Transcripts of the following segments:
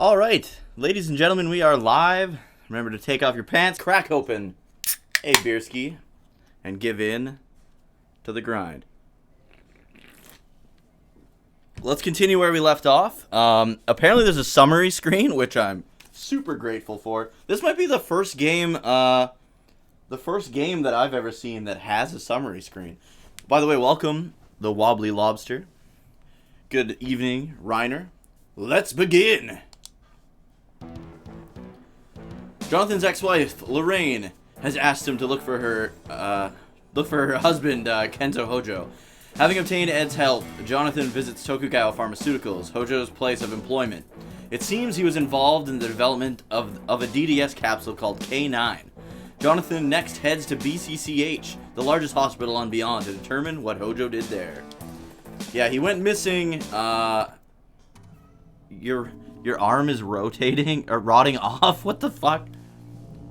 Alright, ladies and gentlemen, we are live. Remember to take off your pants, crack open a beer ski, and give in to the grind. Let's continue where we left off. Apparently there's a summary screen, which I'm super grateful for. This might be the first game that I've ever seen that has a summary screen. By the way, welcome, the Wobbly Lobster. Good evening, Reiner. Let's begin! Jonathan's ex-wife, Lorraine, has asked him to look for her husband, Kenzo Hojo. Having obtained Ed's help, Jonathan visits Tokugawa Pharmaceuticals, Hojo's place of employment. It seems he was involved in the development of a DDS capsule called K9. Jonathan next heads to BCCH, the largest hospital on Beyond, to determine what Hojo did there. Yeah, he went missing. Your arm is rotating or rotting off. What the fuck,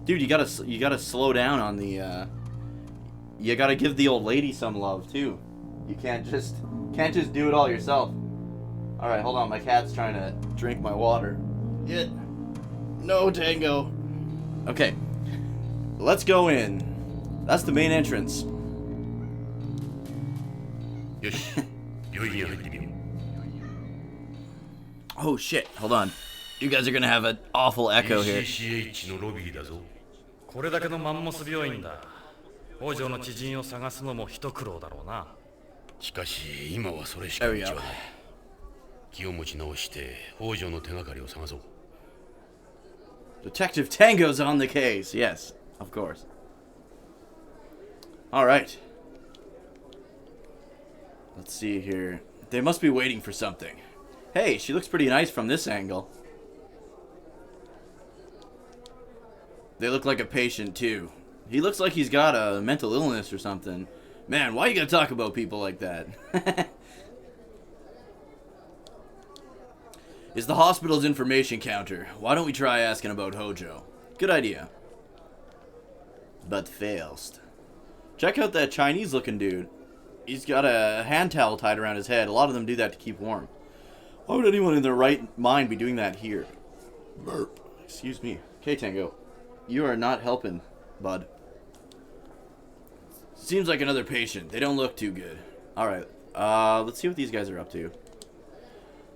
dude? You gotta slow down on the. You gotta give the old lady some love too. You can't just do it all yourself. All right, hold on. My cat's trying to drink my water. Yeah. No, Tango. Okay. Let's go in. That's the main entrance. Oh shit, hold on. You guys are gonna have an awful echo here. There we go. Detective Tango's on the case. Yes, of course. Alright. Let's see here. They must be waiting for something. Hey, she looks pretty nice from this angle. They look like a patient, too. He looks like he's got a mental illness or something. Man, why you gotta talk about people like that? It's the hospital's information counter. Why don't we try asking about Hojo? Good idea. But fails. Check out that Chinese-looking dude. He's got a hand towel tied around his head. A lot of them do that to keep warm. Why would anyone in their right mind be doing that here? Burp. Excuse me. Okay, Tango. You are not helping, bud. Seems like another patient. They don't look too good. Alright. Let's see what these guys are up to.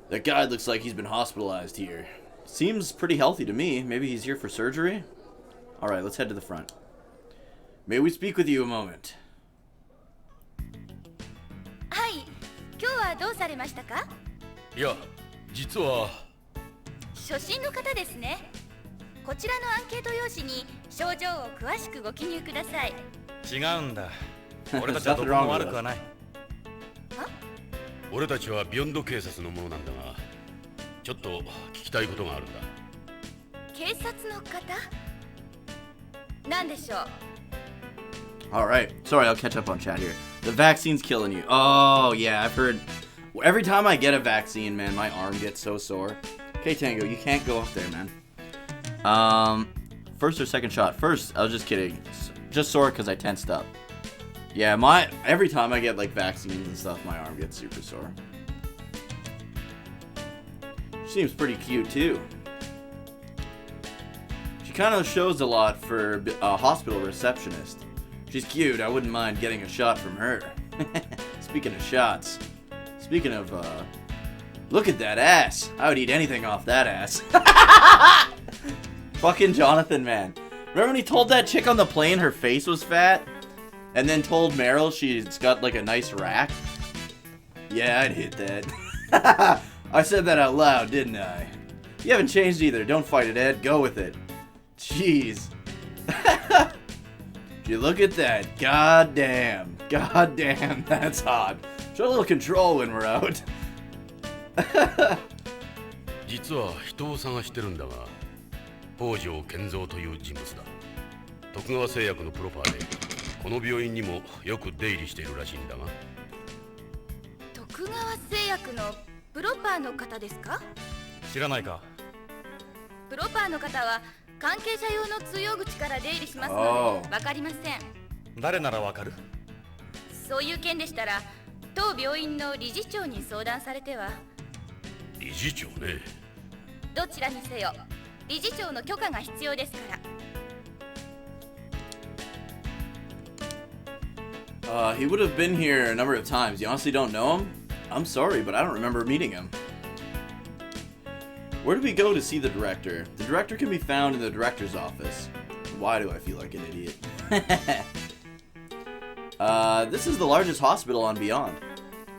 That guy looks like he's been hospitalized here. Seems pretty healthy to me. Maybe he's here for surgery? Alright, let's head to the front. May we speak with you a moment? Hi. 今日はどうされましたか? いや、実は初診の方ですね。こちらのアンケート用紙に症状を詳しくご記入ください。違うんだ。俺たちはどこも悪くはない。俺たちはビヨンド警察のものなんだが、ちょっと聞きたいことがあるんだ。警察の方？なんでしょう? Alright. Sorry, I'll catch up on chat here. The vaccine's killing you. Oh, yeah, I've heard. Every time I get a vaccine, man, my arm gets so sore. Okay, Tango, you can't go up there, man. First or second shot? First, I was just kidding. Just sore because I tensed up. Yeah, every time I get, like, vaccines and stuff, my arm gets super sore. She seems pretty cute, too. She kind of shows a lot for a hospital receptionist. She's cute. I wouldn't mind getting a shot from her. Speaking of shots. Speaking of, look at that ass. I would eat anything off that ass. Fucking Jonathan, man. Remember when he told that chick on the plane her face was fat? And then told Meryl she's got, like, a nice rack? Yeah, I'd hit that. I said that out loud, didn't I? You haven't changed either. Don't fight it, Ed. Go with it. Jeez. You look at that. God damn, that's hot. Show a little control when we're out. 実は人を探してるんだが、北条健三という人物だ。徳川製薬のプロパーで、この病院にもよく出入りしているらしいんだが。徳川製薬のプロパーの方ですか? 知らないか? プロパーの方は関係者用の通用口から出入りしますのでわかりません。誰ならわかる? そういう件でしたら当病院の理事長に相談されては。理事長ね。どちらにせよ理事長の許可が必要ですから。He would have been here a number of times. You honestly don't know him? I'm sorry, but I don't remember meeting him. Where do we go to see the director? The director can be found in the director's office. Why do I feel like an idiot? This is the largest hospital on Beyond.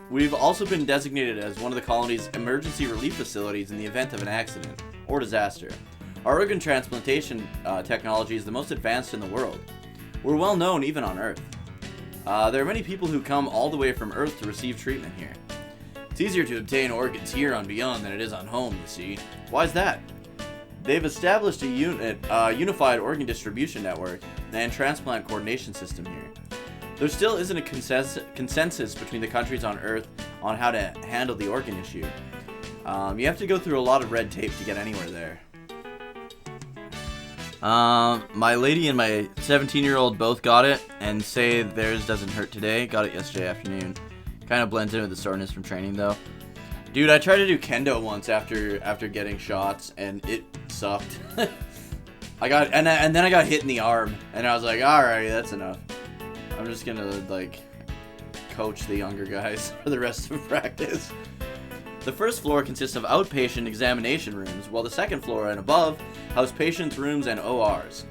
We've also been designated as one of the colony's emergency relief facilities in the event of an accident or disaster. Our organ transplantation technology is the most advanced in the world. We're well known even on Earth. There are many people who come all the way from Earth to receive treatment here. It's easier to obtain organs here on Beyond than it is on home, you see. Why is that? They've established a unified organ distribution network and transplant coordination system here. There still isn't a consensus between the countries on Earth on how to handle the organ issue. You have to go through a lot of red tape to get anywhere there. My lady and my 17-year-old both got it and say theirs doesn't hurt today. Got it yesterday afternoon. Kind of blends in with the soreness from training though. Dude, I tried to do kendo once after getting shots and it sucked. And then I got hit in the arm and I was like, alright, that's enough. I'm just gonna like coach the younger guys for the rest of practice. The first floor consists of outpatient examination rooms, while the second floor and above house patients' rooms and ORs.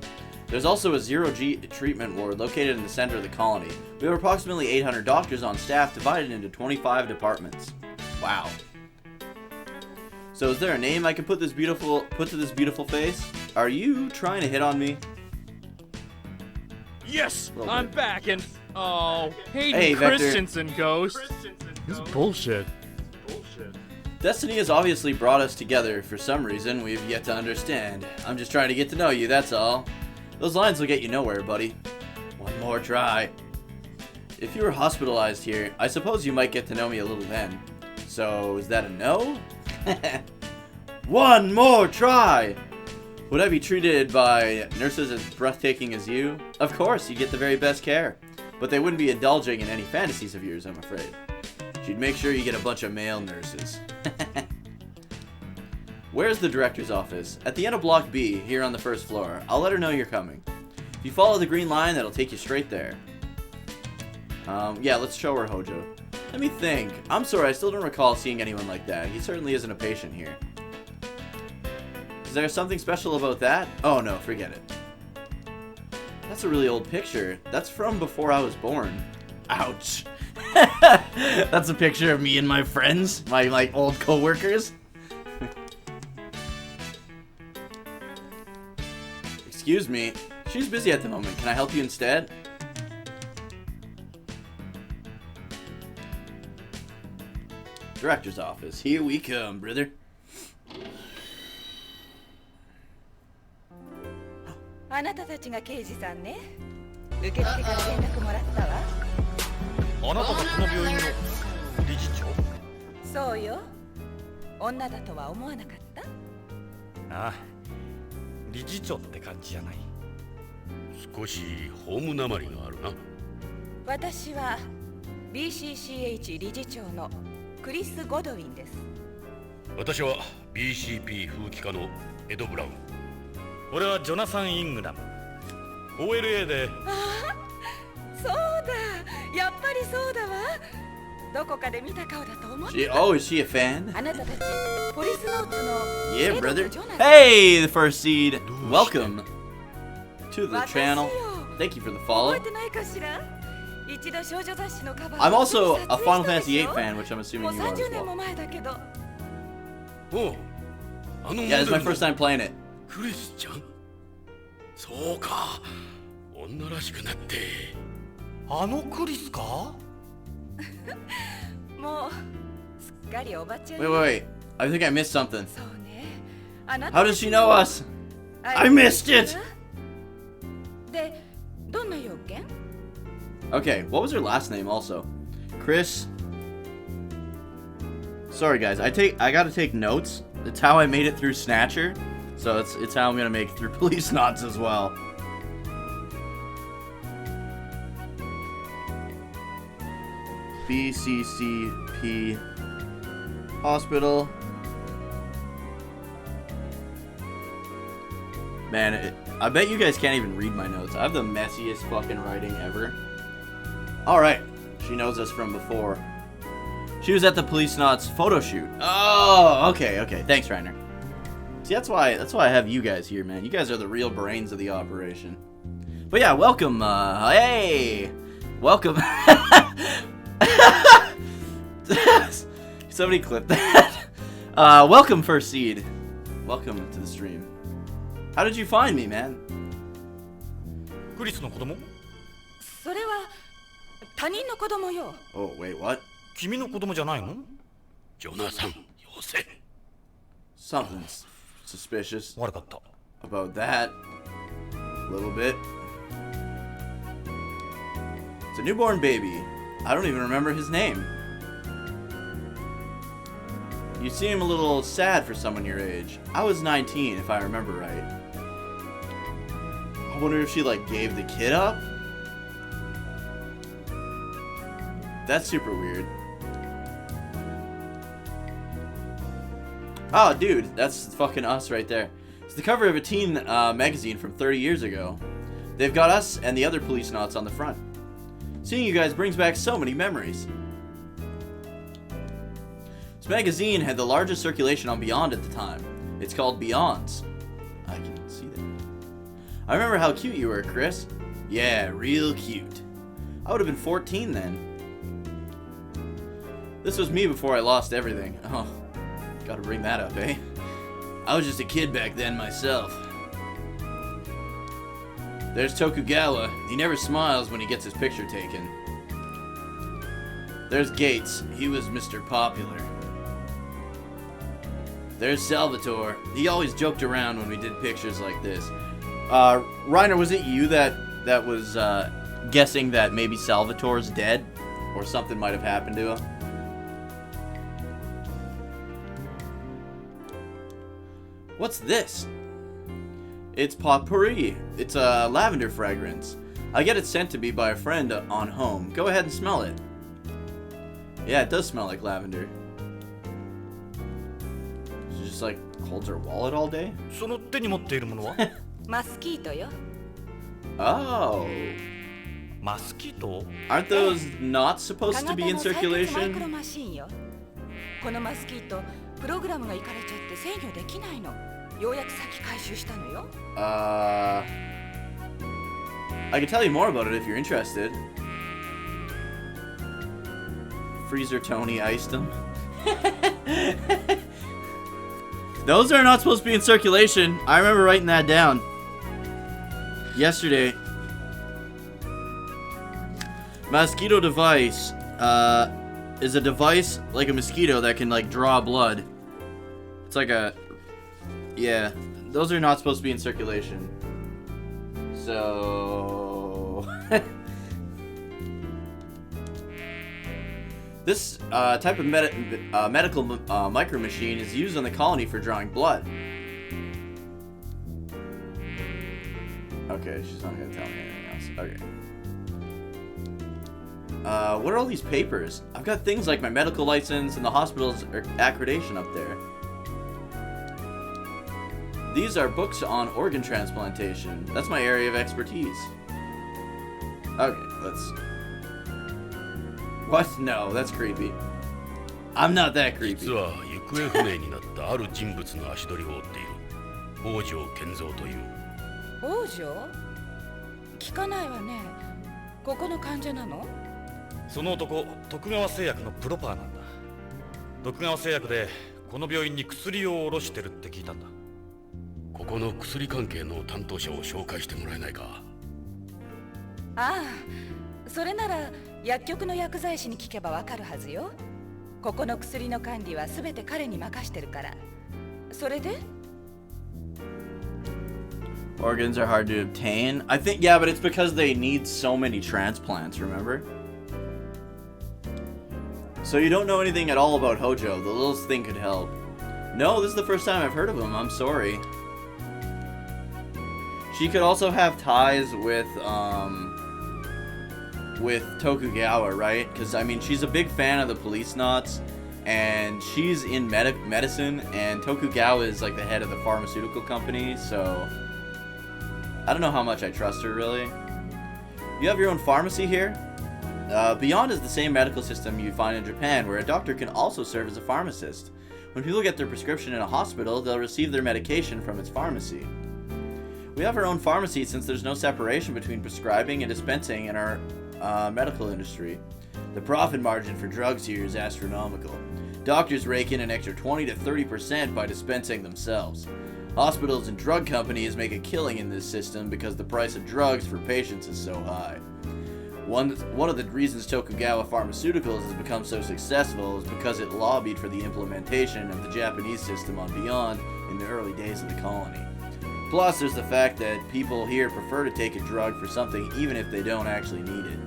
There's also a zero-G treatment ward located in the center of the colony. We have approximately 800 doctors on staff divided into 25 departments. Wow. So is there a name I can put to this beautiful face? Are you trying to hit on me? Yes, I'm back and Hayden Christensen ghost. This is bullshit. Destiny has obviously brought us together for some reason we've yet to understand. I'm just trying to get to know you, that's all. Those lines will get you nowhere, buddy. One more try. If you were hospitalized here, I suppose you might get to know me a little then. So, is that a no? One more try! Would I be treated by nurses as breathtaking as you? Of course, you'd get the very best care. But they wouldn't be indulging in any fantasies of yours, I'm afraid. She'd make sure you get a bunch of male nurses. Where's the director's office? At the end of Block B, here on the first floor. I'll let her know you're coming. If you follow the green line, that'll take you straight there. Yeah, let's show her Hojo. Let me think. I'm sorry, I still don't recall seeing anyone like that. He certainly isn't a patient here. Is there something special about that? Oh no, forget it. That's a really old picture. That's from before I was born. Ouch. That's a picture of me and my friends, my old co-workers. Excuse me. She's busy at the moment. Can I help you instead? Director's office. Here we come, brother. あなたたちが刑事さんね。受付から連絡もらったわ。あなたがこの病院の理事長？そうよ。女だとは思わなかった？ああ、理事長って感じじゃない。少しホームなまりがあるな。私は BCCH 理事長のクリス・ゴドウィンです。私は BCP 風紀課のエド・ブラウン。俺はジョナサン・イングラム。OLA で。ああ、そうだ。やっぱりそうだわ。どこかで見た顔だと思った。Oh, is she a fan? あなたたち、ポリスノーツの Yeah, brother. Hey, the first seed. Welcome to the channel. Thank you for the follow. 覚えてないかしら？一度少女雑誌のカバー。I'm also a Final Fantasy VIII fan, which I'm assuming you are as 30年も well. 前だけど。おう、あの Yeah, it's my first time playing it. クリスちゃん？そうか、女らしくなって。あのクリスか？もうすっかりおばちゃん。Wait. I think I missed something. そうね。あなた How does she know us? I missed it! で、どんな要件？ Okay, what was her last name also? Chris. Sorry guys, I gotta take notes. It's how I made it through Snatcher. So it's how I'm gonna make it through Policenauts as well. BCCP Hospital. Man, I bet you guys can't even read my notes. I have the messiest fucking writing ever. Alright. She knows us from before. She was at the Policenauts photo shoot. Oh, okay. Thanks, Reiner. See, that's why I have you guys here, man. You guys are the real brains of the operation. But yeah, welcome, hey! Welcome. Somebody clip that. Welcome, First Seed. Welcome to the stream. How did you find me, man? クリスの子供？それは他人の子供よ。 Oh, wait, what? 君の子供じゃないの？ジョナサン、よせ。 Something's suspicious 悪かった。 about that. A little bit. It's a newborn baby. I don't even remember his name. You seem a little sad for someone your age. I was 19, if I remember right. I wonder if she, like, gave the kid up? That's super weird. Oh, dude, that's fucking us right there. It's the cover of a teen magazine from 30 years ago. They've got us and the other Policenauts on the front. Seeing you guys brings back so many memories. This magazine had the largest circulation on Beyond at the time. It's called Beyonds. I can see that. I remember how cute you were, Chris. Yeah, real cute. I would have been 14 then. This was me before I lost everything. Oh, gotta bring that up, eh? I was just a kid back then myself. There's Tokugawa. He never smiles when he gets his picture taken. There's Gates. He was Mr. Popular. There's Salvatore. He always joked around when we did pictures like this. Reiner, was it you that was guessing that maybe Salvatore's dead? Or something might have happened to him? What's this? It's potpourri. It's a lavender fragrance. I get it sent to me by a friend on home. Go ahead and smell it. Yeah, it does smell like lavender. She just like holds her wallet all day? その手に持っているものは？マスキートよ。 Oh. マスキート？ Aren't those not supposed to be in マイクロ circulation? マシンよ。このマスキート、プログラムがいかれちゃって制御できないの。ようやく先回収したのよ。I can tell you more about it if you're interested. Freezer Tony iced him. Those are not supposed to be in circulation. I remember writing that down yesterday. Mosquito device is a device like a mosquito that can like draw blood. It's like a... Yeah, those are not supposed to be in circulation. So... This type of medical micro machine is used on the colony for drawing blood. Okay, she's not gonna tell me anything else. Okay. What are all these papers? I've got things like my medical license and the hospital's accreditation up there. These are books on organ transplantation. That's my area of expertise. Okay, let's... What? No, that's creepy. I'm not that creepy. 実は行方不明になったある人物の足取りを追っている。北条健三という。王女？聞かないわね。ここの患者なの？その男、徳川製薬のプロパーなんだ。徳川製薬でこの病院に薬を卸してるって聞いたんだ。ここの薬関係の担当者を紹介してもらえないか。ああ、それなら薬局の薬剤師に聞けばわかるはずよ。ここの薬の管理はすべて彼に任してるから。それで？ Organs are hard to obtain. I think, yeah, but it's because they need so many transplants, remember? So you don't know anything at all about Hojo. The littlest thing could help. No, this is the first time I've heard of him. I'm sorry. She could also have ties with Tokugawa, right? Because, I mean, she's a big fan of the Policenauts, and she's in medicine, and Tokugawa is, like, the head of the pharmaceutical company, so... I don't know how much I trust her, really. You have your own pharmacy here? Beyond is the same medical system you find in Japan, where a doctor can also serve as a pharmacist. When people get their prescription in a hospital, they'll receive their medication from its pharmacy. We have our own pharmacy since there's no separation between prescribing and dispensing in our medical industry. The profit margin for drugs here is astronomical. Doctors rake in an extra 20 to 30% by dispensing themselves. Hospitals and drug companies make a killing in this system because the price of drugs for patients is so high. One of the reasons Tokugawa Pharmaceuticals has become so successful is because it lobbied for the implementation of the Japanese system on Beyond in the early days of the colony. Plus, there's the fact that people here prefer to take a drug for something even if they don't actually need it.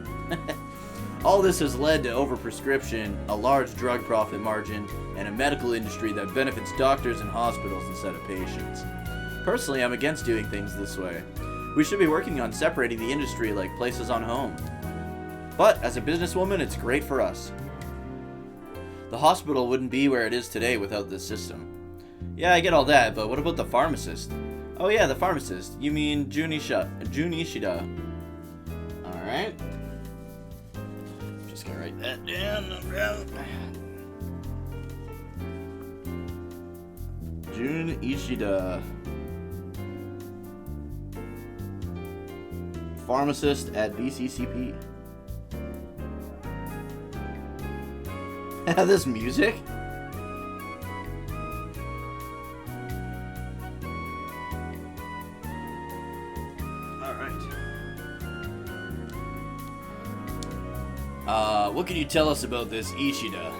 All this has led to overprescription, a large drug profit margin, and a medical industry that benefits doctors and hospitals instead of patients. Personally, I'm against doing things this way. We should be working on separating the industry like places on home. But as a businesswoman, it's great for us. The hospital wouldn't be where it is today without this system. Yeah, I get all that, but what about the pharmacist? Oh yeah, the pharmacist. You mean Jun Ishida. Alright. Just gonna write that down. Jun Ishida. Pharmacist at BCCP. This music? What can you tell us about this Ishida?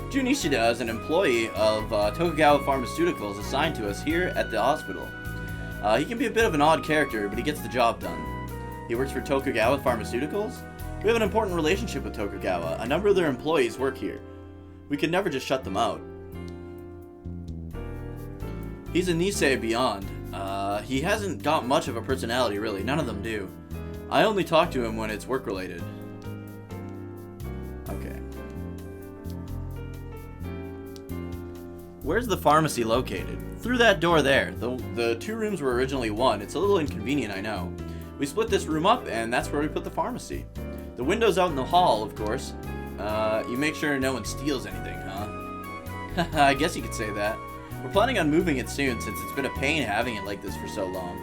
Jun Ishida is an employee of Tokugawa Pharmaceuticals assigned to us here at the hospital. He can be a bit of an odd character, but he gets the job done. He works for Tokugawa Pharmaceuticals? We have an important relationship with Tokugawa. A number of their employees work here. We could never just shut them out. He's a Nisei Beyond. He hasn't got much of a personality, really. None of them do. I only talk to him when it's work-related. Okay. Where's the pharmacy located? Through that door there. The two rooms were originally one. It's a little inconvenient, I know. We split this room up, and that's where we put the pharmacy. The window's out in the hall, of course. You make sure no one steals anything, huh? I guess you could say that. We're planning on moving it soon, since it's been a pain having it like this for so long.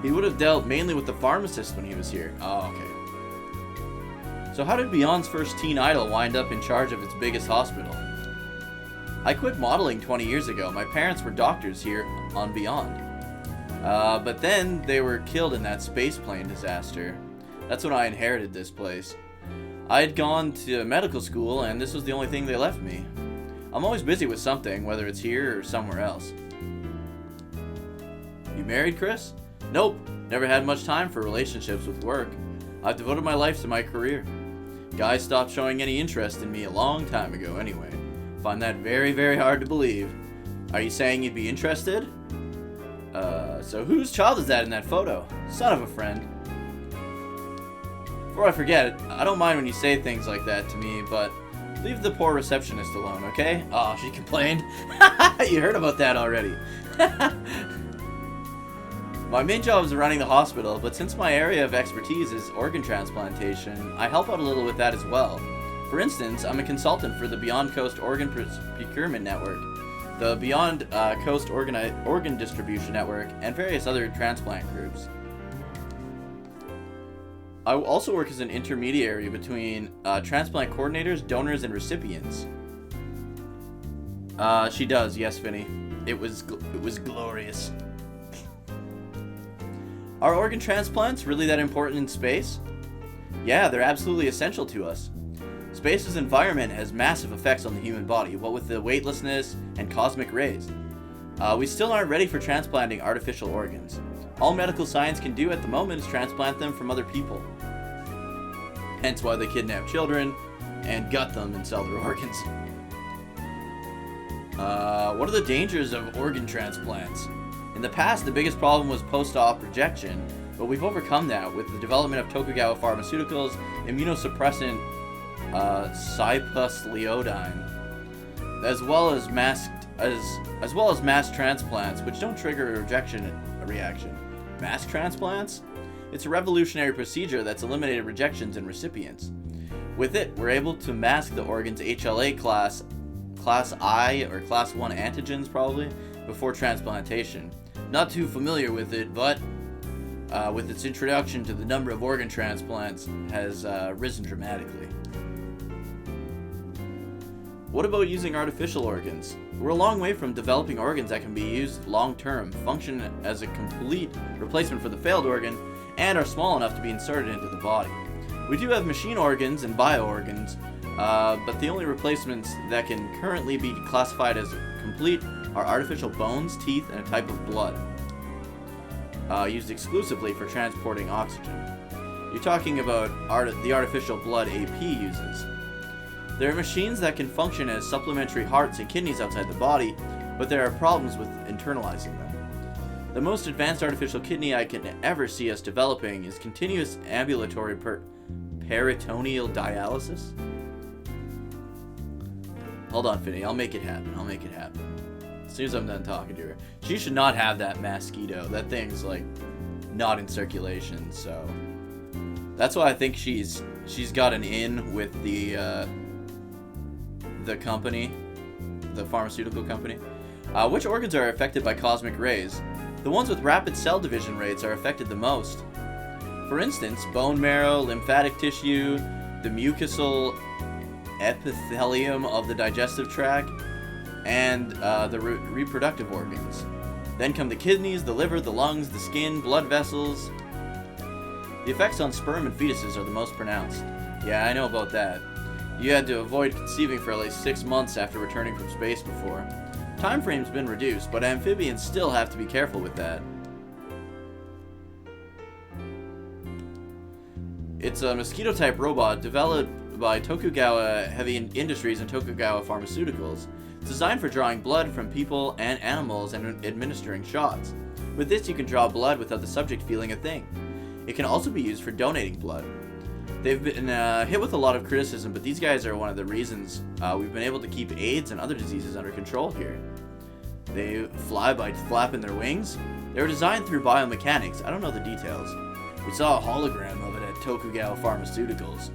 He would have dealt mainly with the pharmacist when he was here. Oh, okay. So how did Beyond's first teen idol wind up in charge of its biggest hospital? I quit modeling 20 years ago. My parents were doctors here on Beyond. But then they were killed in that space plane disaster. That's when I inherited this place. I had gone to medical school, and this was the only thing they left me. I'm always busy with something, whether it's here or somewhere else. You married, Chris? Nope. Never had much time for relationships with work. I've devoted my life to my career. Guys stopped showing any interest in me a long time ago anyway. Find that very, very hard to believe. Are you saying you'd be interested? So whose child is that in that photo? Son of a friend. Before I forget, I don't mind when you say things like that to me, but leave the poor receptionist alone, okay? Oh, she complained? You heard about that already. My main job is running the hospital, but since my area of expertise is organ transplantation, I help out a little with that as well. For instance, I'm a consultant for the Beyond Coast Organ Procurement Network, the Beyond Coast Organ Distribution Network, and various other transplant groups. I also work as an intermediary between transplant coordinators, donors, and recipients. She does, yes, Vinny. It was glorious. Are organ transplants really that important in space? Yeah, they're absolutely essential to us. Space's environment has massive effects on the human body, what with the weightlessness and cosmic rays. We still aren't ready for transplanting artificial organs. All medical science can do at the moment is transplant them from other people. Hence why they kidnap children and gut them and sell their organs. What are the dangers of organ transplants? In the past, the biggest problem was post-op rejection, but we've overcome that with the development of Tokugawa Pharmaceuticals' immunosuppressant cypusliodine. as well as mass transplants, which don't trigger a rejection reaction. Mass transplants? It's a revolutionary procedure that's eliminated rejections in recipients. With it, we're able to mask the organ's HLA class I or class 1 antigens probably before transplantation. Not too familiar with it, but with its introduction to the number of organ transplants has risen dramatically. What about using artificial organs? We're a long way from developing organs that can be used long-term, function as a complete replacement for the failed organ, and are small enough to be inserted into the body. We do have machine organs and bio-organs, but the only replacements that can currently be classified as complete are artificial bones, teeth, and a type of blood, used exclusively for transporting oxygen. You're talking about the artificial blood AP uses. There are machines that can function as supplementary hearts and kidneys outside the body, but there are problems with internalizing them. The most advanced artificial kidney I can ever see us developing is continuous ambulatory peritoneal dialysis. Hold on, Finny. I'll make it happen. As soon as I'm done talking to her. She should not have that mosquito. That thing's, like, not in circulation, so... That's why I think she's got an in with the company, the pharmaceutical company. Which organs are affected by cosmic rays? The ones with rapid cell division rates are affected the most. For instance, bone marrow, lymphatic tissue, the mucosal epithelium of the digestive tract, and the reproductive organs. Then come the kidneys, the liver, the lungs, the skin, blood vessels. The effects on sperm and fetuses are the most pronounced. Yeah, I know about that. You had to avoid conceiving for at least 6 months after returning from space before. Time frame's been reduced, but amphibians still have to be careful with that. It's a mosquito-type robot developed by Tokugawa Heavy Industries and Tokugawa Pharmaceuticals. It's designed for drawing blood from people and animals and administering shots. With this, you can draw blood without the subject feeling a thing. It can also be used for donating blood. They've been hit with a lot of criticism, but these guys are one of the reasons we've been able to keep AIDS and other diseases under control here. They fly by flapping their wings. They were designed through biomechanics. I don't know the details. We saw a hologram of it at Tokugawa Pharmaceuticals.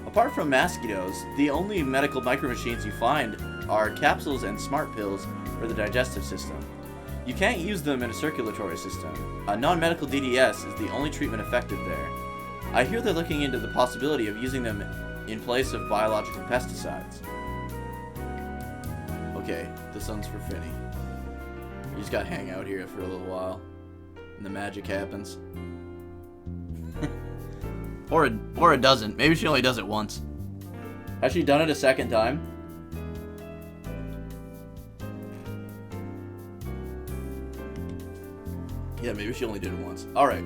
Apart from mosquitoes, the only medical micromachines you find are capsules and smart pills for the digestive system. You can't use them in a circulatory system. A non-medical DDS is the only treatment effective there. I hear they're looking into the possibility of using them in place of biological pesticides. Okay, this one's for Finny. You just gotta hang out here for a little while, and the magic happens. or it doesn't. Maybe she only does it once. Has she done it a second time? Yeah, maybe she only did it once. Alright.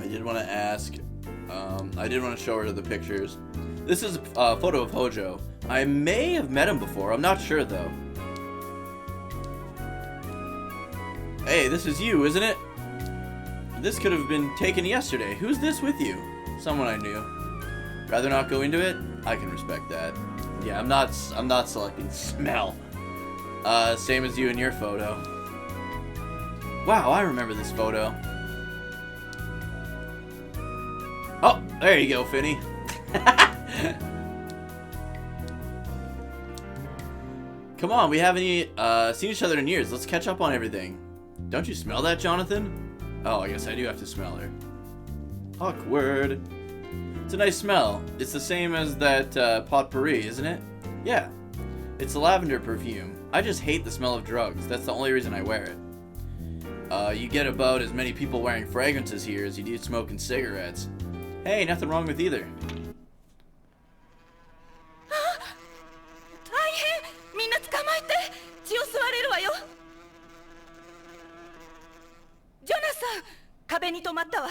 I did want to ask, I did want to show her the pictures. This is a photo of Hojo. I may have met him before, I'm not sure though. Hey, this is you, isn't it? This could have been taken yesterday. Who's this with you? Someone I knew. Rather not go into it? I can respect that. Yeah, I'm not selecting smell. Same as you in your photo. Wow, I remember this photo. Oh, there you go, Finny. Come on, we haven't seen each other in years. Let's catch up on everything. Don't you smell that, Jonathan? Oh, I guess I do have to smell her. Awkward. It's a nice smell. It's the same as that potpourri, isn't it? Yeah. It's a lavender perfume. I just hate the smell of drugs. That's the only reason I wear it. You get about as many people wearing fragrances here as you do smoking cigarettes. Hey, nothing wrong with either. 大変みんな捕まえて血を吸われるわよジョナサン壁に止まったわ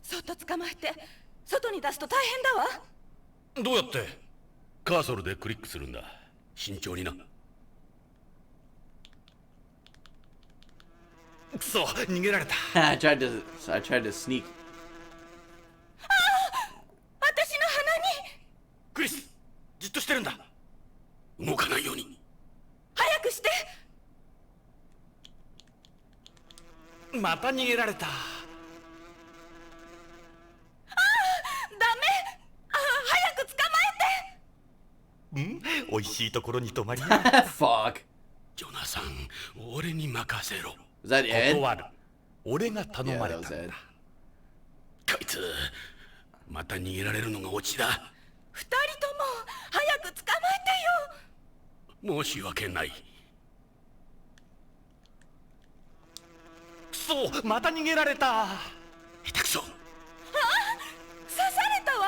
そっと捕まえて外に出すと大変だわどうやってカーソルでクリックするんだ慎重になくそ逃げられた I tried to sneak. 私の鼻にクリスるんだ。動かないように。早くして。また逃げられた。ダメ。早く捕まえて。美味しいところに泊まりな。Fuck. ジョナサン、俺に任せろ。 Is that Ed? 断る。俺が頼 Yeah, まれ that た was ん Ed. だ。こいつ、また逃げられるのがオチだ。二人とも早く捕まえてよ。申し訳ない。くそ、また逃げられた。下手くそ。刺されたわ。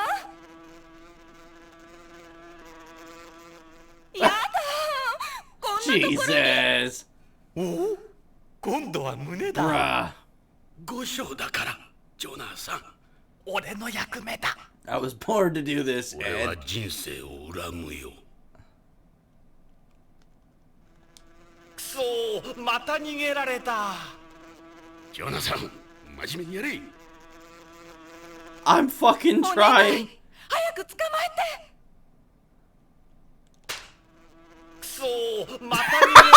やだ。こんなところに。 Jesus. おお、今度は胸だ。 Bruh. 5章だから、ジョナサン。俺の役目だ。I was born to do this, 俺は Ed. 人生を恨むよ。くそ、また逃げられた。ジョナサン、真面目にやれ。 I'm fucking お願い trying. 早く捕まえて。くそ、また逃げられた。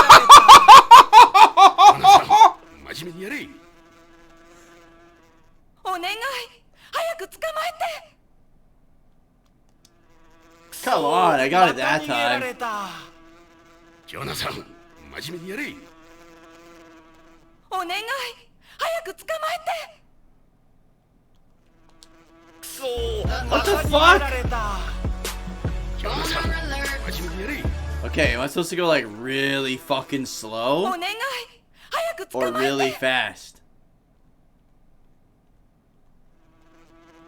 ジョナサン、真面目にやれ。お願い早く捕まえて。 Come on, I got it また that 逃げら time. れた。ジョナサン、真面目にやれ。お願い早く捕まえて。くそ、 What the また逃げら fuck? れた。ジョナサン、真面目にやれ。 Okay, am I supposed to go like really fucking お slow 願い早く捕 or まえ really て。 fast?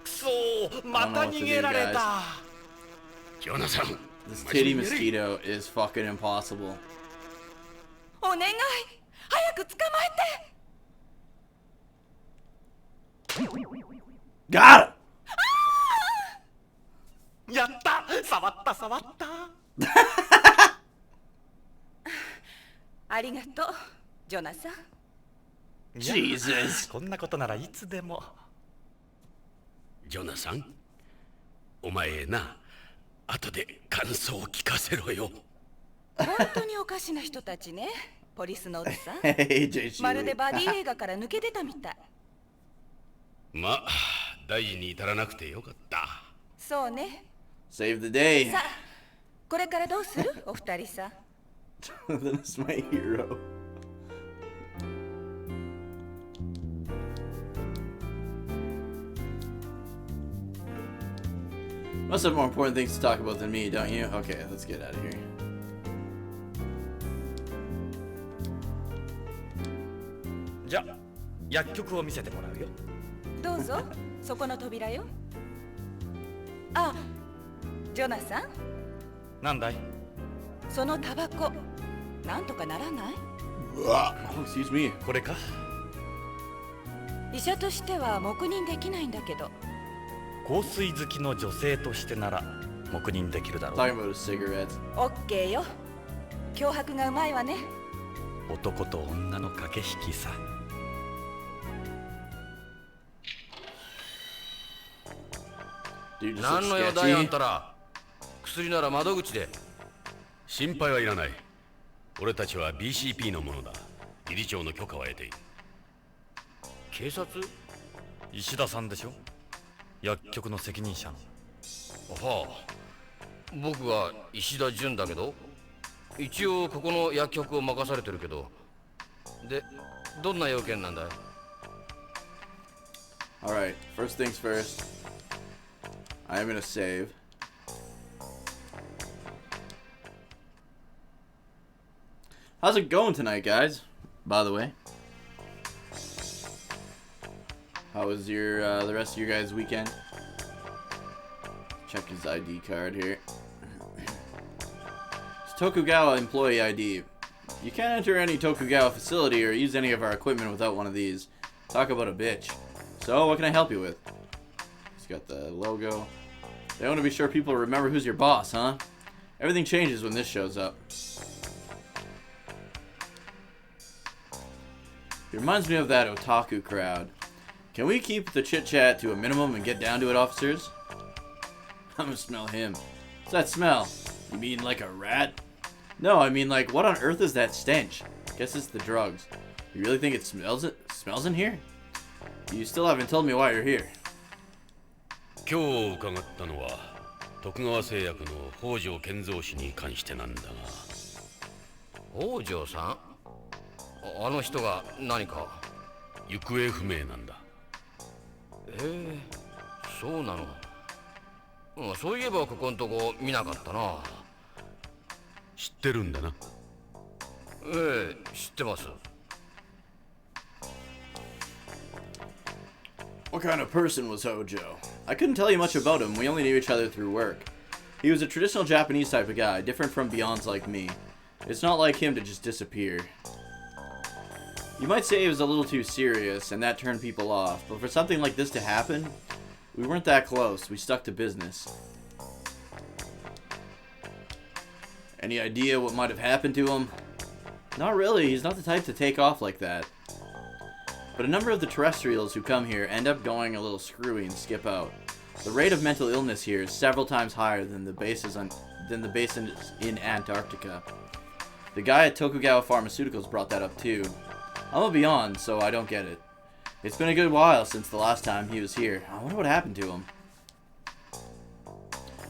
くそ、また逃げられた。ジョナサン、 This 真 titty 面目にやれ。 mosquito is fucking impossible. お願い早く捕まえて。 Got it! やった、触った触った。ありがとうジョナサン。いや Jesus. こんなことならいつでも。ジョナサン、お前な、後で感想を聞かせろよ。本当におかしな人たちね。ポリスノーツさん。 Hey, JC. まるでバディ映画から抜け出たみたい。まあ、大事に至らなくてよかった。そうね。 Save the day. さあこれからどうするお二人さん。 Jonathan is my hero. Must have more important things to talk about than me, don't you? Okay, let's get out of here. じゃあ薬局を見せてもらうよ。どうぞそこの扉よ。あ、ジョナサン、なんだい。そのタバコなんとかならない？ Oh, excuse me. これか。医者としては黙認できないんだけど。香水好きの女性としてなら黙認できるだろう。 Talking about a cigarette. オッケーよ。脅迫がうまいわね。男と女の駆け引きさ。Dude, just 何 looks の用だいあん sketchy. たら。薬なら窓口で。心配はいらない。俺たちは BCP のものだ。理事長の許可は得ている。警察？石田さんでしょ、薬局の責任者の。はあ、僕は石田純だけど、一応ここの薬局を任されてるけど。で、どんな要件なんだい？ Alright, first things first. I am gonna save. How's it going tonight, guys? By the way. How was your the rest of your guys' weekend? Check his ID card here. It's Tokugawa employee ID. You can't enter any Tokugawa facility or use any of our equipment without one of these. Talk about a bitch. So, what can I help you with? It's got the logo. They want to be sure people remember who's your boss, huh? Everything changes when this shows up. It reminds me of that otaku crowd. Can we keep the chit-chat to a minimum and get down to it, officers? I'm gonna smell him. What's that smell? You mean like a rat? No, I mean like, what on earth is that stench? Guess it's the drugs. You really think it smells in here? You still haven't told me why you're here. 今日伺ったのは徳川製薬の北条健三氏に関してなんだが。北条さん、あの人が何か。行方不明なんだ。そうなの。そういえばここんとこ見なかったな。知ってるんだな。知ってます。What kind of person was Hojo? I couldn't tell you much about him, we only knew each other through work. He was a traditional Japanese type of guy, different from Beyonds like me. It's not like him to just disappear. You might say he was a little too serious, and that turned people off, but for something like this to happen, we weren't that close, we stuck to business. Any idea what might have happened to him? Not really, he's not the type to take off like that. But a number of the terrestrials who come here end up going a little screwy and skip out. The rate of mental illness here is several times higher than the basins in Antarctica. The guy at Tokugawa Pharmaceuticals brought that up too. I'm a Beyond, so I don't get it. It's been a good while since the last time he was here. I wonder what happened to him.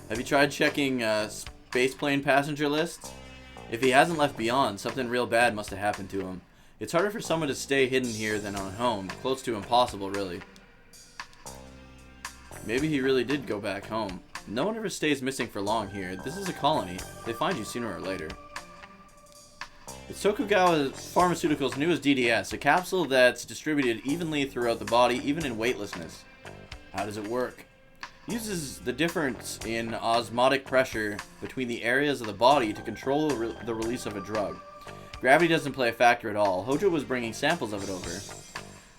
Have you tried checking spaceplane passenger lists? If he hasn't left Beyond, something real bad must have happened to him. It's harder for someone to stay hidden here than on home. Close to impossible, really. Maybe he really did go back home. No one ever stays missing for long here. This is a colony. They find you sooner or later. It's Tokugawa Pharmaceuticals' newest DDS, a capsule that's distributed evenly throughout the body, even in weightlessness. How does it work? It uses the difference in osmotic pressure between the areas of the body to control the release of a drug. Gravity doesn't play a factor at all. Hojo was bringing samples of it over.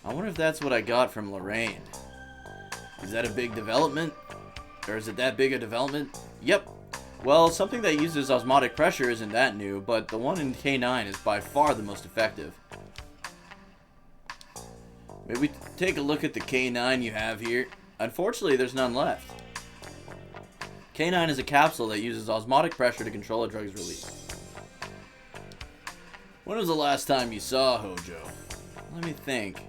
I wonder if that's what I got from Lorraine. Is that a big development? Or is it that big a development? Yep. Well, something that uses osmotic pressure isn't that new, but the one in K9 is by far the most effective. Maybe we take a look at the K9 you have here. Unfortunately, there's none left. K9 is a capsule that uses osmotic pressure to control a drug's release. When was the last time you saw Hojo? Let me think.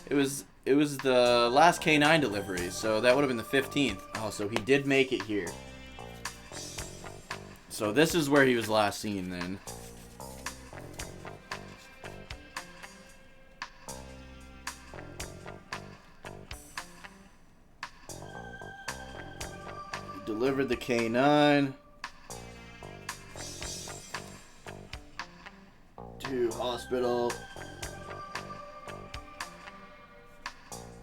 It was the last K9 delivery, so that would have been the 15th. Oh, so he did make it here. So this is where he was last seen then. He delivered the K9 to hospital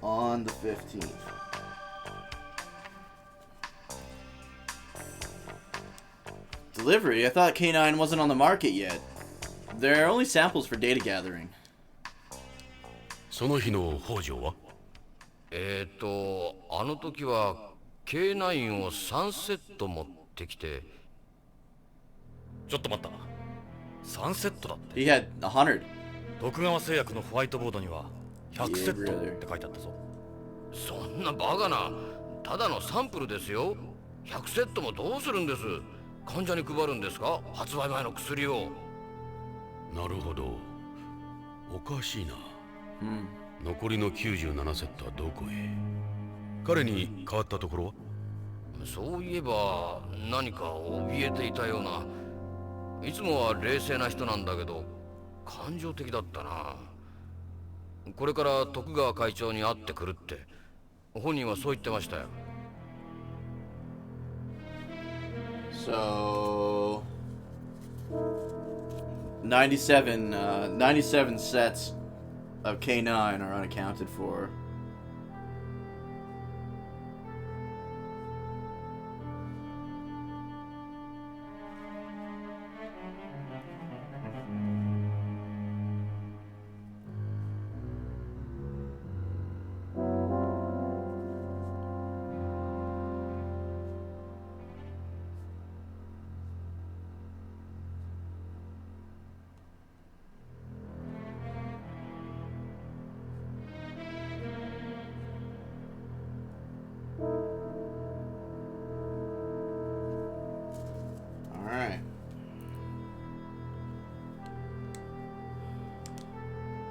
on the 15th. Delivery? I thought K9 wasn't on the market yet. There are only samples for data gathering. その日の北条は？あの時は K9 を3セット持ってきて。ちょっと待った。3セットだって。 He had 100. 徳川製薬のホワイトボードには100セットって書いてあったぞ。そんなバカな。ただのサンプルですよ。100セットもどうするんです。患者に配るんですか、発売前の薬を。なるほど。おかしいな。残りの97セットはどこへ？彼に変わったところは？そういえば何か怯えていたような。いつもは冷静な人なんだけど感情的だったな。これから徳川会長に会ってくるって本人はそう言ってましたよ。So 97 sets of K9 are unaccounted for.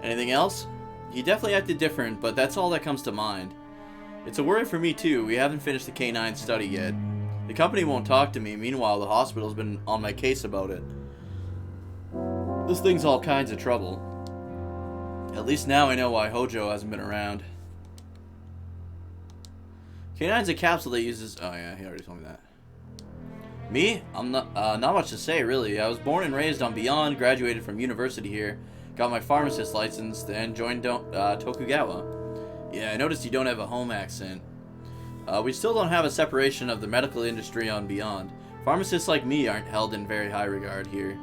Anything else? He definitely acted different, but that's all that comes to mind. It's a worry for me too. We haven't finished the K9 study yet. The company won't talk to me. Meanwhile, the hospital's been on my case about it. This thing's all kinds of trouble. At least now I know why Hojo hasn't been around. K9's a capsule that uses... Oh yeah, he already told me that. Me? I'm not much to say, really. I was born and raised on Beyond, graduated from university here, got my pharmacist license, then joined Tokugawa. Yeah, I noticed you don't have a home accent. We still don't have a separation of the medical industry on Beyond. Pharmacists like me aren't held in very high regard here.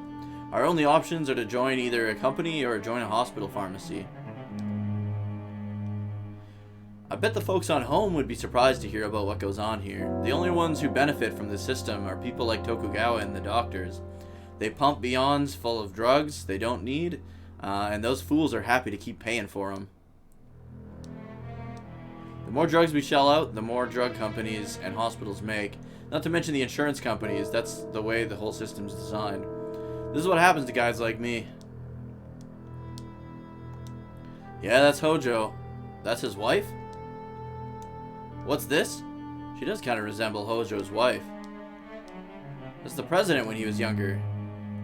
Our only options are to join either a company or join a hospital pharmacy. I bet the folks on home would be surprised to hear about what goes on here. The only ones who benefit from the system are people like Tokugawa and the doctors. They pump Beyonds full of drugs they don't need, and those fools are happy to keep paying for them. The more drugs we shell out, the more drug companies and hospitals make. Not to mention the insurance companies. That's the way the whole system's designed. This is what happens to guys like me. Yeah, that's Hojo. That's his wife? What's this? She does kind of resemble Hojo's wife. That's the president when he was younger.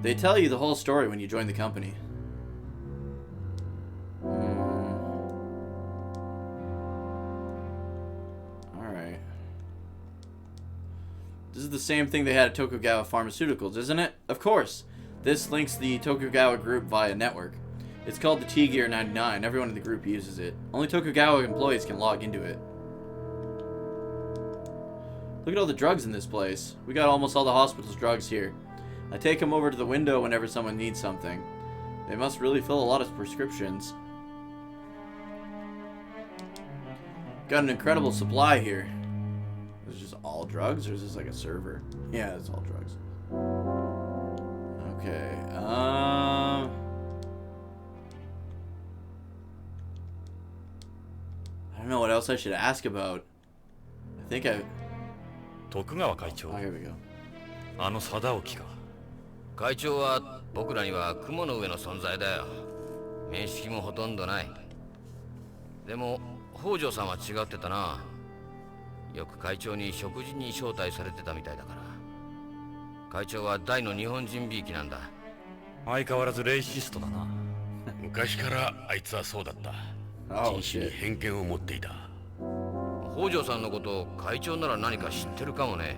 They tell you the whole story when you join the company. Alright. This is the same thing they had at Tokugawa Pharmaceuticals, isn't it? Of course. This links the Tokugawa group via network. It's called the T-Gear 99. Everyone in the group uses it. Only Tokugawa employees can log into it. Look at all the drugs in this place. We got almost all the hospital's drugs here. I take them over to the window whenever someone needs something. They must really fill a lot of prescriptions. Got an incredible supply here. Is this just all drugs, or is this like a server? Yeah, it's all drugs. Okay, I don't know what else I should ask about. I think I... 徳川会長 Oh, here we go. あの貞興か会長は僕らには雲の上の存在だよ。面識もほとんどない。でも北条さんは違ってたな。よく会長に食事に招待されてたみたいだから。会長は大の日本人びいきなんだ。相変わらずレイシストだな昔からあいつはそうだった。 Oh, 人種に shit. 偏見を持っていた。北条さんのこと会長なら何か知ってるかもね。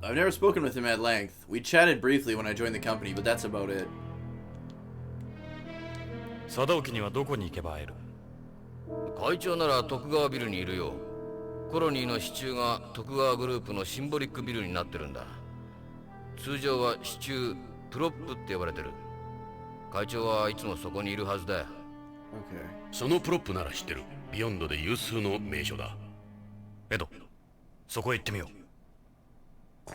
I've never spoken with him at length. We chatted briefly when I joined the company, but that's about it. 貞興にはどこに行けば会える会長なら徳川ビルにいるよ。コロニーの支柱が徳川グループのシンボリックビルになってるんだ。通常は支柱プロップって呼ばれてる。会長はいつもそこにいるはずだよ。Okay. そのプロップなら知ってる。ビヨンドで有数の名所だ。エドそこへ行ってみよう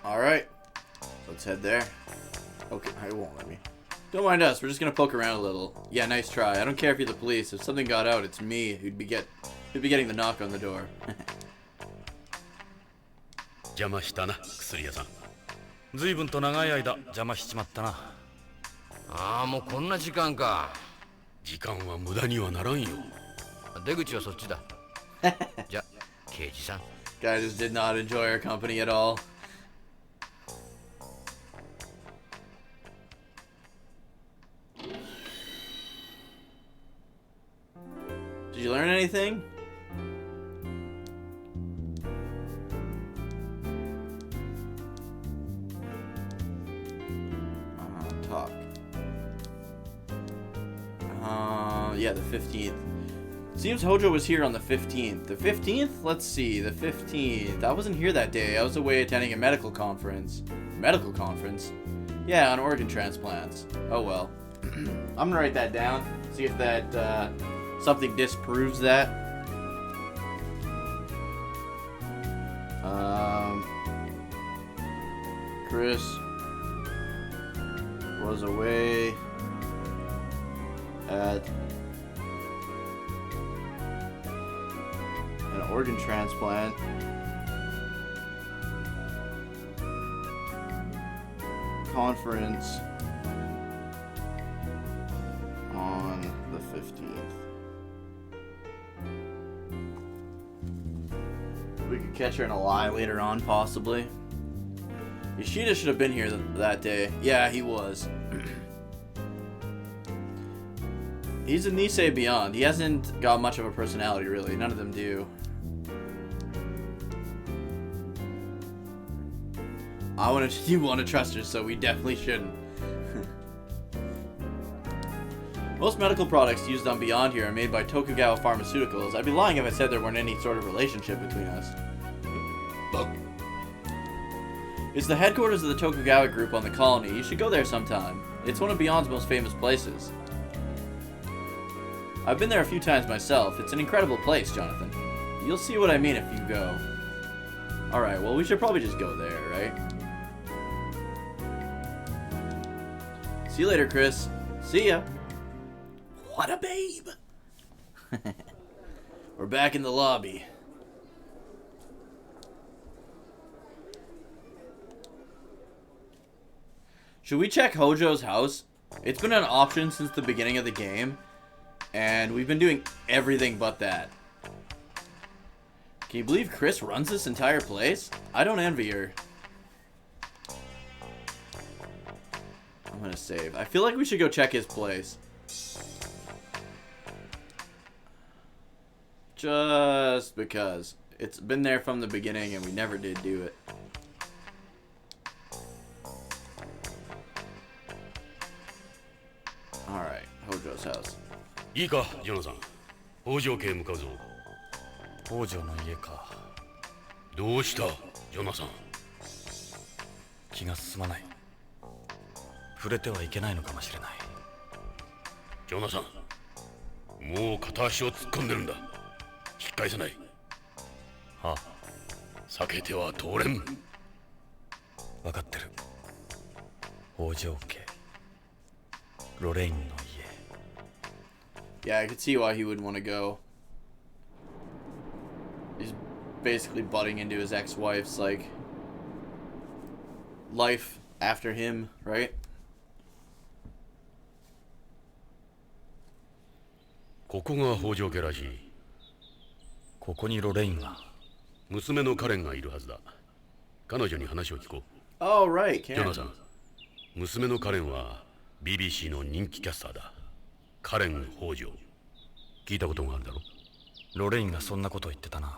Alright. Let's head there. Okay, it won't let me. Don't mind us, we're just gonna poke around a little. Yeah, nice try. I don't care if you're the police. If something got out, it's me who'd be getting the knock on the door. 邪魔したな、薬屋さん。随分と長い間邪魔しちまったなああ、もうこんな時間か。時間は無駄にはならんよ。出口はそっちだ。じゃ、刑事さん。Guy just did not enjoy our company at all. Did you learn anything? Talk. Yeah, the 15th. Seems Hojo was here on the 15th. The 15th? Let's see, the 15th. I wasn't here that day. I was away attending a medical conference. Medical conference? Yeah, on organ transplants. Oh well. I'm gonna write that down. See if that, something disproves that. Chris was away at an organ transplant conference on the 15th. We could catch her in a lie later on, possibly. Yoshida should have been here that day. Yeah, he was. He's a Nisei Beyond. He hasn't got much of a personality, really. None of them do. You want to trust her, so we definitely shouldn't. Most medical products used on Beyond here are made by Tokugawa Pharmaceuticals. I'd be lying if I said there weren't any sort of relationship between us. It's the headquarters of the Tokugawa group on the colony. You should go there sometime. It's one of Beyond's most famous places. I've been there a few times myself. It's an incredible place, Jonathan. You'll see what I mean if you go. Alright, well, we should probably just go there, right? See you later, Chris. See ya. What a babe. We're back in the lobby. Should we check Hojo's house? It's been an option since the beginning of the game, and we've been doing everything but that. Can you believe Chris runs this entire place? I don't envy her. I'm gonna save. I feel like we should go check his place. Just because. It's been there from the beginning and we never did do it. Alright, Hojo's house. いいか、ジョナサン。北条家へ向かうぞ。北条の家か。どうした、ジョナサン。気が進まない。触れてはいけないのかもしれない。ジョナサン、もう片足を突っ込んでるんだ。引き返さない。はあ、避けては通れん。分かってる。北条家、ロレインの家。 Yeah, I could see why he wouldn't want to go. He's basically butting into his ex-wife's, like, life after him, right? ここが北条家らしい。ここにロレインが。娘のカレンがいるはずだ。彼女に話を聞こう。Oh, right, ジョナサン、娘のカレンは BBC の人気キャスターだ。カレン北条。聞いたことがあるだろ。ロレインがそんなこと言ってたな。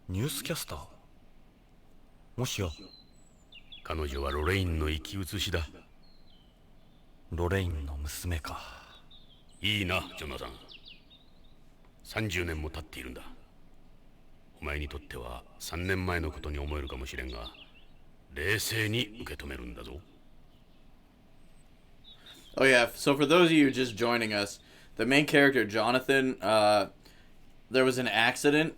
ニュースキャスター。もしや彼女はロレインの生き写しだ。ロレインの娘か。いいな、ジョナサン。30年も経っているんだ。お前にとっては3年前のことに思えるかもしれんが、冷静に受け止めるんだぞ。Oh yeah, so for those of you just joining us, the main character, Jonathan, there was an accident,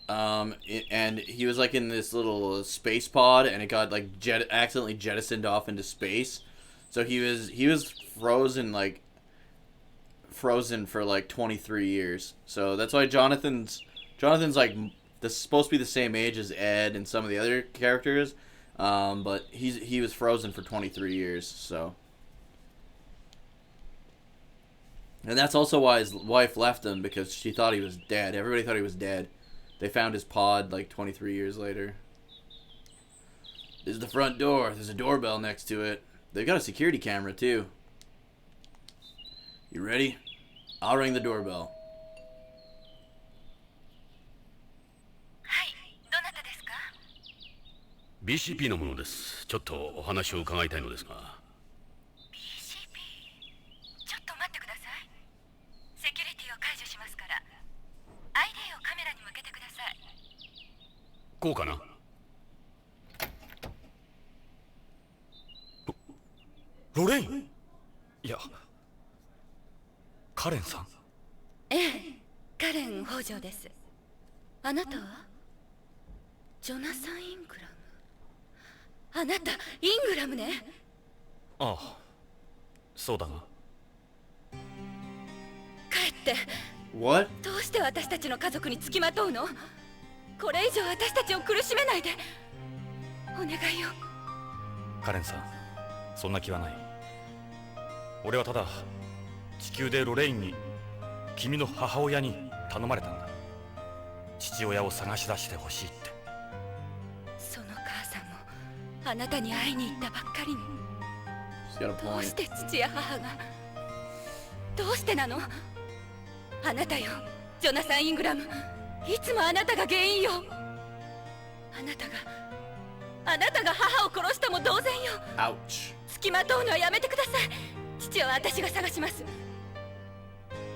and he was like in this little space pod, and it got like accidentally jettisoned off into space. So he was frozen for like 23 years. So that's why Jonathan's like supposed to be the same age as Ed and some of the other characters, but he was frozen for 23 years. So. And that's also why his wife left him, because she thought he was dead. Everybody thought he was dead. They found his pod like 23 years later. This is the front door. There's a doorbell next to it. They've got a security camera too. You ready? I'll ring the doorbell. BCP のものです。ちょっとお話を伺いたいのですが。ちょっと待ってください。セキュリティを解除しますから、ID をカメラに向けてください。こうかな。ロレイン。いや、カレンさん。ええ、カレン北条です。あなたはジョナサン・イングラム。あなたイングラムね。ああ、そうだが。帰って。 What? どうして私たちの家族につきまとうの？これ以上私たちを苦しめないで。お願いよ。カレンさん、そんな気はない。俺はただ地球でロレインに君の母親に頼まれたんだ。父親を探し出してほしいって。その母さんもあなたに会いに行ったばっかりに。 She's got a どう point. して父や母が、どうしてなの？あなたよ、ジョナサン・イングラム。いつもあなたが原因よ。あなたが母を殺したも同然よ。 Ouch. 付きまとうのはやめてください。父は私が探します。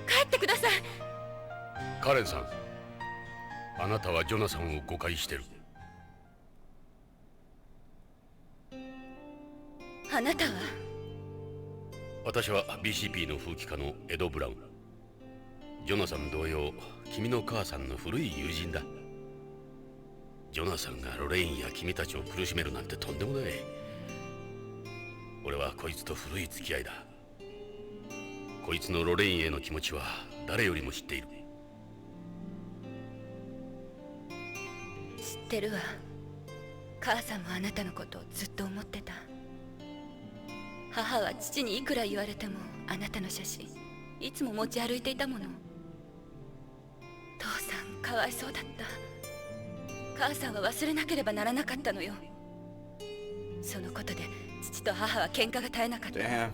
帰ってください。カレンさん、あなたはジョナサンを誤解してる。あなたは？私は BCP の風紀家のエド・ブラウン。ジョナサン同様、君の母さんの古い友人だ。ジョナサンがロレインや君たちを苦しめるなんてとんでもない。俺はこいつと古い付き合いだ。こいつのロレインへの気持ちは誰よりも知っている。知ってるわ。母さんもあなたのことをずっと思ってた。母は父にいくら言われてもあなたの写真いつも持ち歩いていたもの。父さんかわいそうだった。母さんは忘れなければならなかったのよ。そのことで父と母は喧嘩が絶えなかった。 Damn.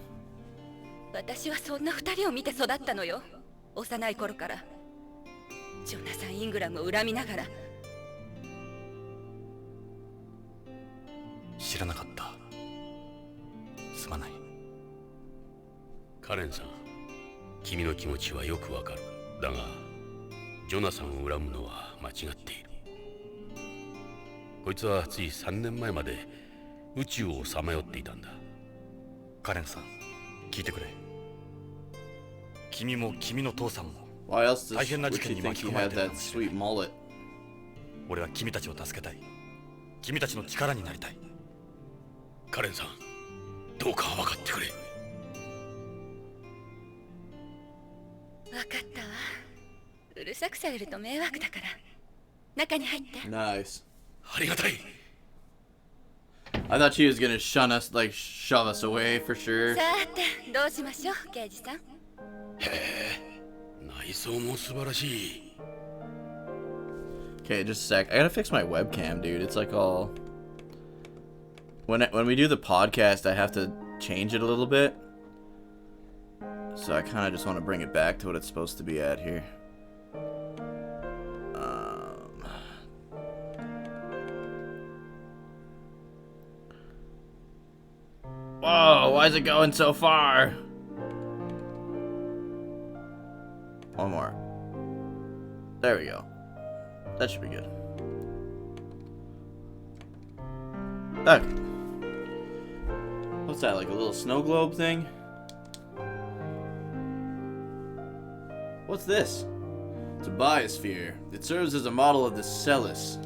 私はそんな二人を見て育ったのよ。幼い頃から。ジョナサン・イングラムを恨みながら。知らなかった。すまない。カレンさん、君の気持ちはよくわかる。だがジョナサンを恨むのは間違っている。こいつはつい3年前まで宇宙をさまよっていたんだ。カレンさん、聞いてくれ。君も君の父さんも Why else 大変な would 事件 she に think 巻き he 込まれ had てるか that もしれ sweet ない。 mullet? 俺は君たちを助けたい。君たちの力になりたい。カレンさん、どうか分かってくれ。分かったわ。うるさくされると迷惑だから。中に入って。 Nice. ありがたい。 I thought she was gonna shun us, like shove us away for sure. さてどうしましょう、刑事さん。内装も素晴らしい。 Okay, just a sec. I gotta fix my webcam, dude. It's like all. When we do the podcast, I have to change it a little bit. So I kind of just want to bring it back to what it's supposed to be at here. Whoa, why is it going so far? One more. There we go. That should be good. Okay. What's that, like a little snow globe thing? What's this? It's a biosphere. It serves as a model of the Celis.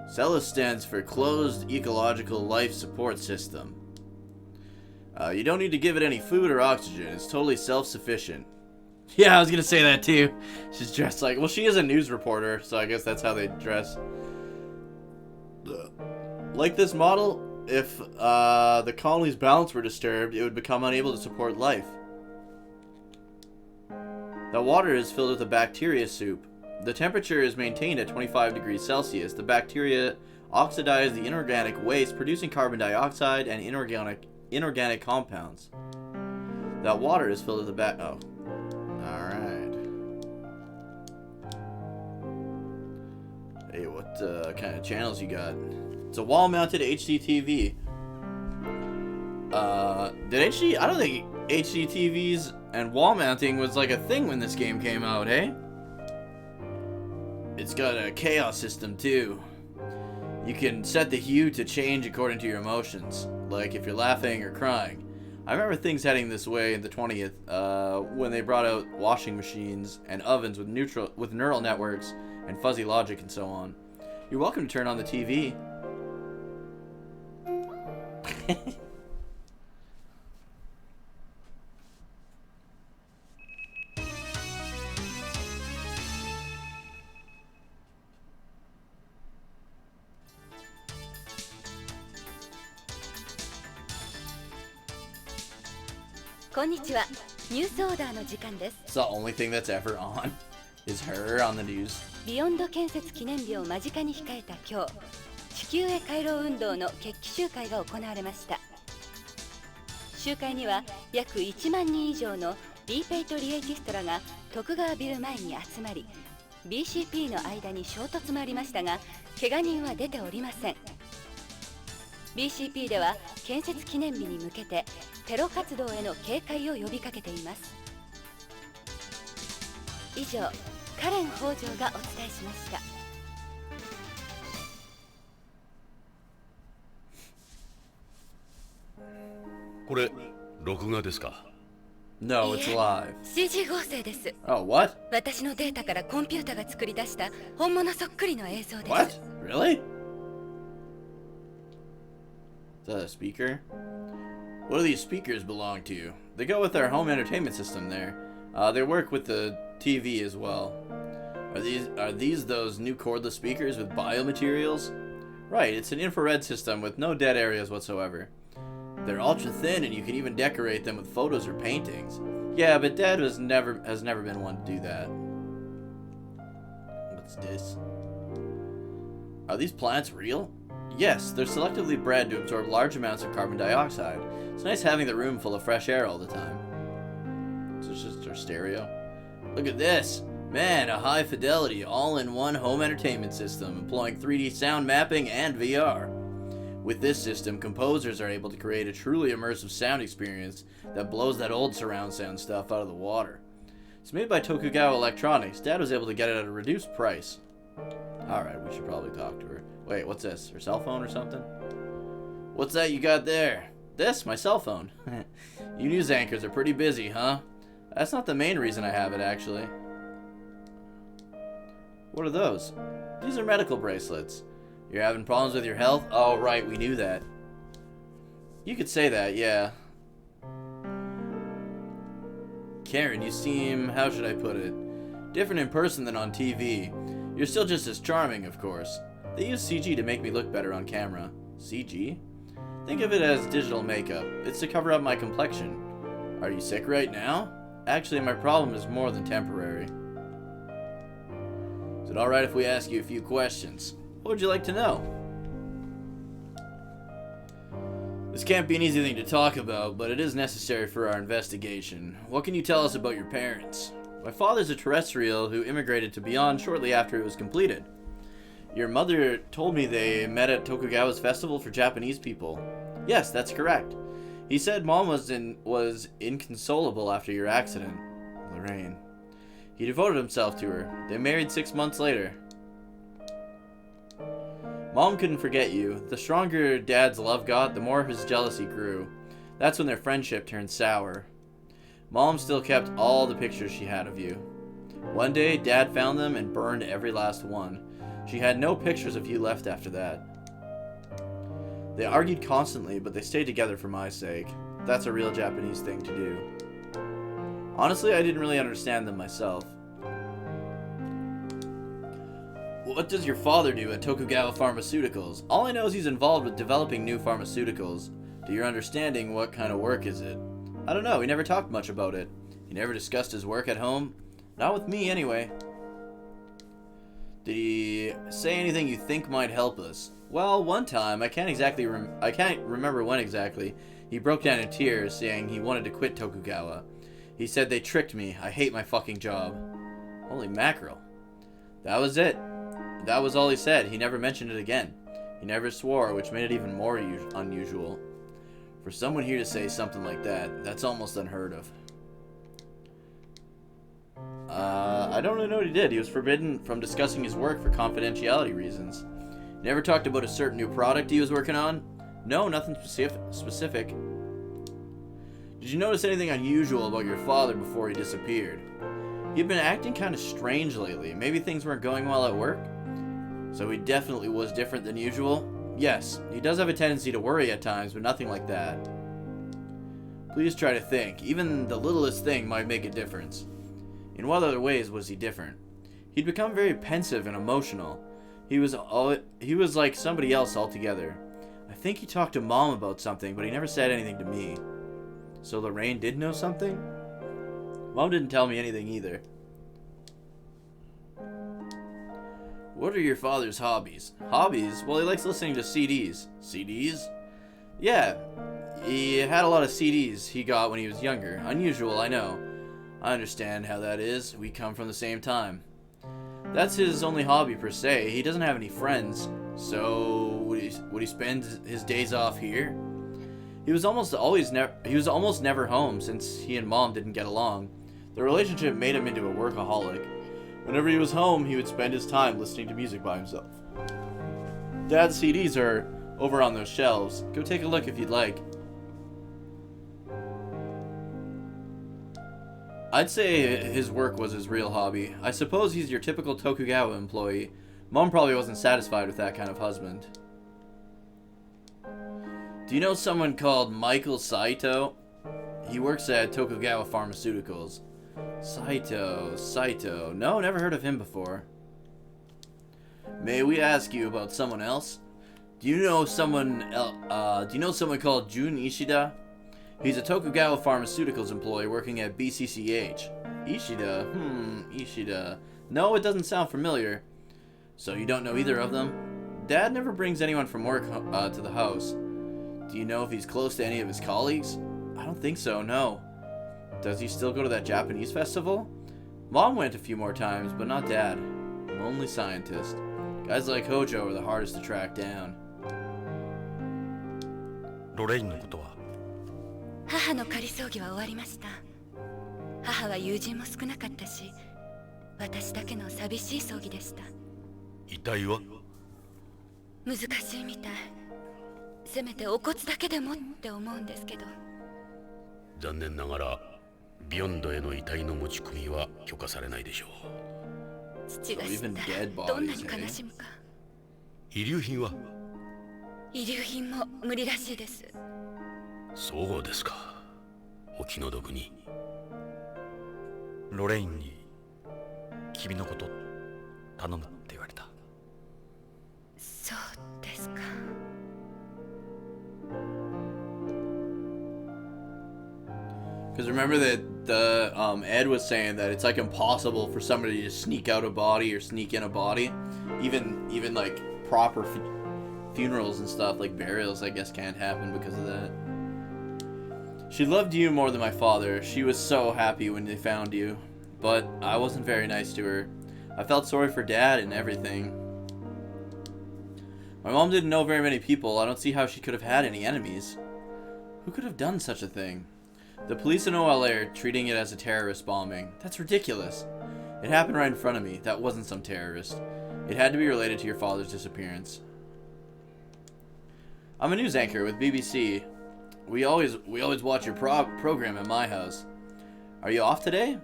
Celis stands for Closed Ecological Life Support System. You don't need to give it any food or oxygen. It's totally self-sufficient. Yeah, I was gonna say that too. She's dressed like... Well, she is a news reporter, so I guess that's how they dress. Like this model, if the colony's balance were disturbed, it would become unable to support life. The water is filled with a bacteria soup. The temperature is maintained at 25 degrees Celsius. The bacteria oxidize the inorganic waste, producing carbon dioxide and inorganic compounds. That water is filled with a oh. Alright. Hey, what kind of channels you got? It's a wall-mounted HD TV. I don't think HD TVs and wall mounting was like a thing when this game came out, hey? It's got a chaos system too. You can set the hue to change according to your emotions, like if you're laughing or crying. I remember things heading this way in the 20th, when they brought out washing machines and ovens with neural networks and fuzzy logic and so on. You're welcome to turn on the TV. こんにちは。ニュースオーダーの時間です。 It's the only thing that's ever on. Is her on the news. ビヨンド建設記念日を間近に控えた今日、地球へ帰ろう運動の決起集会が行われました。集会には約1万人以上のリーペイトリエイティストらが徳川ビル前に集まり、 BCP の間に衝突もありましたが、怪我人は出ておりません。 BCP では建設記念日に向けてテロ活動への警戒を呼びかけています。以上、カレン北条がお伝えしました。これ録画ですか？ No, it's live. CG 合成です。 Oh, what? 私のデータからコンピューターが作り出した本物そっくりの映像です。 What? Really? Is that a speaker? What do these speakers belong to? They go with our home entertainment system there. They work with the TV as well. Are these those new cordless speakers with biomaterials? Right, it's an infrared system with no dead areas whatsoever. They're ultra thin and you can even decorate them with photos or paintings. Yeah, but Dad has never been one to do that. What's this? Are these plants real? Yes, they're selectively bred to absorb large amounts of carbon dioxide. It's nice having the room full of fresh air all the time. So it's just our stereo. Look at this! Man, a high fidelity, all-in-one home entertainment system employing 3D sound mapping and VR. With this system, composers are able to create a truly immersive sound experience that blows that old surround sound stuff out of the water. It's made by Tokugawa Electronics. Dad was able to get it at a reduced price. Alright, we should probably talk to her. Wait, what's this? Her cell phone or something? What's that you got there? This? My cell phone. You news anchors are pretty busy, huh? That's not the main reason I have it, actually. What are those? These are medical bracelets. You're having problems with your health? Oh, right, we knew that. You could say that, yeah. Karen, you seem, how should I put it, different in person than on TV. You're still just as charming, of course. They use CG to make me look better on camera. CG? Think of it as digital makeup. It's to cover up my complexion. Are you sick right now? Actually, my problem is more than temporary. Is it alright if we ask you a few questions? What would you like to know? This can't be an easy thing to talk about, but it is necessary for our investigation. What can you tell us about your parents? My father's a terrestrial who immigrated to Beyond shortly after it was completed. Your mother told me they met at Tokugawa's festival for Japanese people. Yes, that's correct. He said Mom was inconsolable after your accident. Lorraine. He devoted himself to her. They married 6 months later. Mom couldn't forget you. The stronger Dad's love got, the more his jealousy grew. That's when their friendship turned sour. Mom still kept all the pictures she had of you. One day, Dad found them and burned every last one. She had no pictures of you left after that. They argued constantly, but they stayed together for my sake. That's a real Japanese thing to do. Honestly, I didn't really understand them myself. What does your father do at Tokugawa Pharmaceuticals? All I know is he's involved with developing new pharmaceuticals. To your understanding, what kind of work is it? I don't know, he never talked much about it. He never discussed his work at home. Not with me, anyway. Did he say anything you think might help us? Well, one time, I can't remember when exactly, he broke down in tears, saying he wanted to quit Tokugawa. He said they tricked me. I hate my fucking job. Holy mackerel. That was it. That was all he said. He never mentioned it again. He never swore, which made it even more unusual. For someone here to say something like that, that's almost unheard of. I don't really know what he did. He was forbidden from discussing his work for confidentiality reasons. Never talked about a certain new product he was working on? No, nothing specific. Did you notice anything unusual about your father before he disappeared? He'd been acting kind of strange lately. Maybe things weren't going well at work? So he definitely was different than usual? Yes, he does have a tendency to worry at times, but nothing like that. Please try to think. Even the littlest thing might make a difference. In what other ways was he different? He'd become very pensive and emotional. He was like somebody else altogether. I think he talked to Mom about something, but he never said anything to me. So Lorraine did know something? Mom didn't tell me anything either. What are your father's hobbies? Hobbies? Well, he likes listening to CDs. CDs? Yeah, he had a lot of CDs he got when he was younger. Unusual, I know. I understand how that is. We come from the same time. That's his only hobby per se. He doesn't have any friends. So would he spend his days off here? He was almost never home since he and Mom didn't get along. The relationship made him into a workaholic. Whenever he was home, he would spend his time listening to music by himself. Dad's CDs are over on those shelves. Go take a look if you'd like. I'd say his work was his real hobby. I suppose he's your typical Tokugawa employee. Mom probably wasn't satisfied with that kind of husband. Do you know someone called Michael Saito? He works at Tokugawa Pharmaceuticals. Saito. No, never heard of him before. May we ask you about someone else? Do you know someone called Jun Ishida? He's a Tokugawa Pharmaceuticals employee working at BCCH. Ishida. No, it doesn't sound familiar. So you don't know either of them? Dad never brings anyone from work to the house. Do you know if he's close to any of his colleagues? I don't think so, no. Does he still go to that Japanese festival? Mom went a few more times, but not Dad. Lonely scientist. Guys like Hojo are the hardest to track down. ロレインのことは母の仮葬儀は終わりました。母は友人も少なかったし、私だけの寂しい葬儀でした。遺体は難しいみたい。せめてお骨だけでもって思うんですけど。残念ながらビヨンドへの遺体の持ち込みは許可されないでしょう。父が知ったらどんなに悲しむか。遺留品は遺留品も無理らしいです。そうですか。お気の毒に。ロレインに君のこと頼むって言われた。そうですか。Because remember that the Ed was saying that it's like impossible for somebody to sneak out a body or sneak in a body, even like proper funerals and stuff like burials I guess can't happen because of that. She loved you more than my father. She was so happy when they found you, but I wasn't very nice to her. I felt sorry for Dad and everything. My mom didn't know very many people. I don't see how she could have had any enemies. Who could have done such a thing? The police in LA are treating it as a terrorist bombing. That's ridiculous. It happened right in front of me. That wasn't some terrorist. It had to be related to your father's disappearance. I'm a news anchor with BBC. We always watch your program at my house. Are you off today?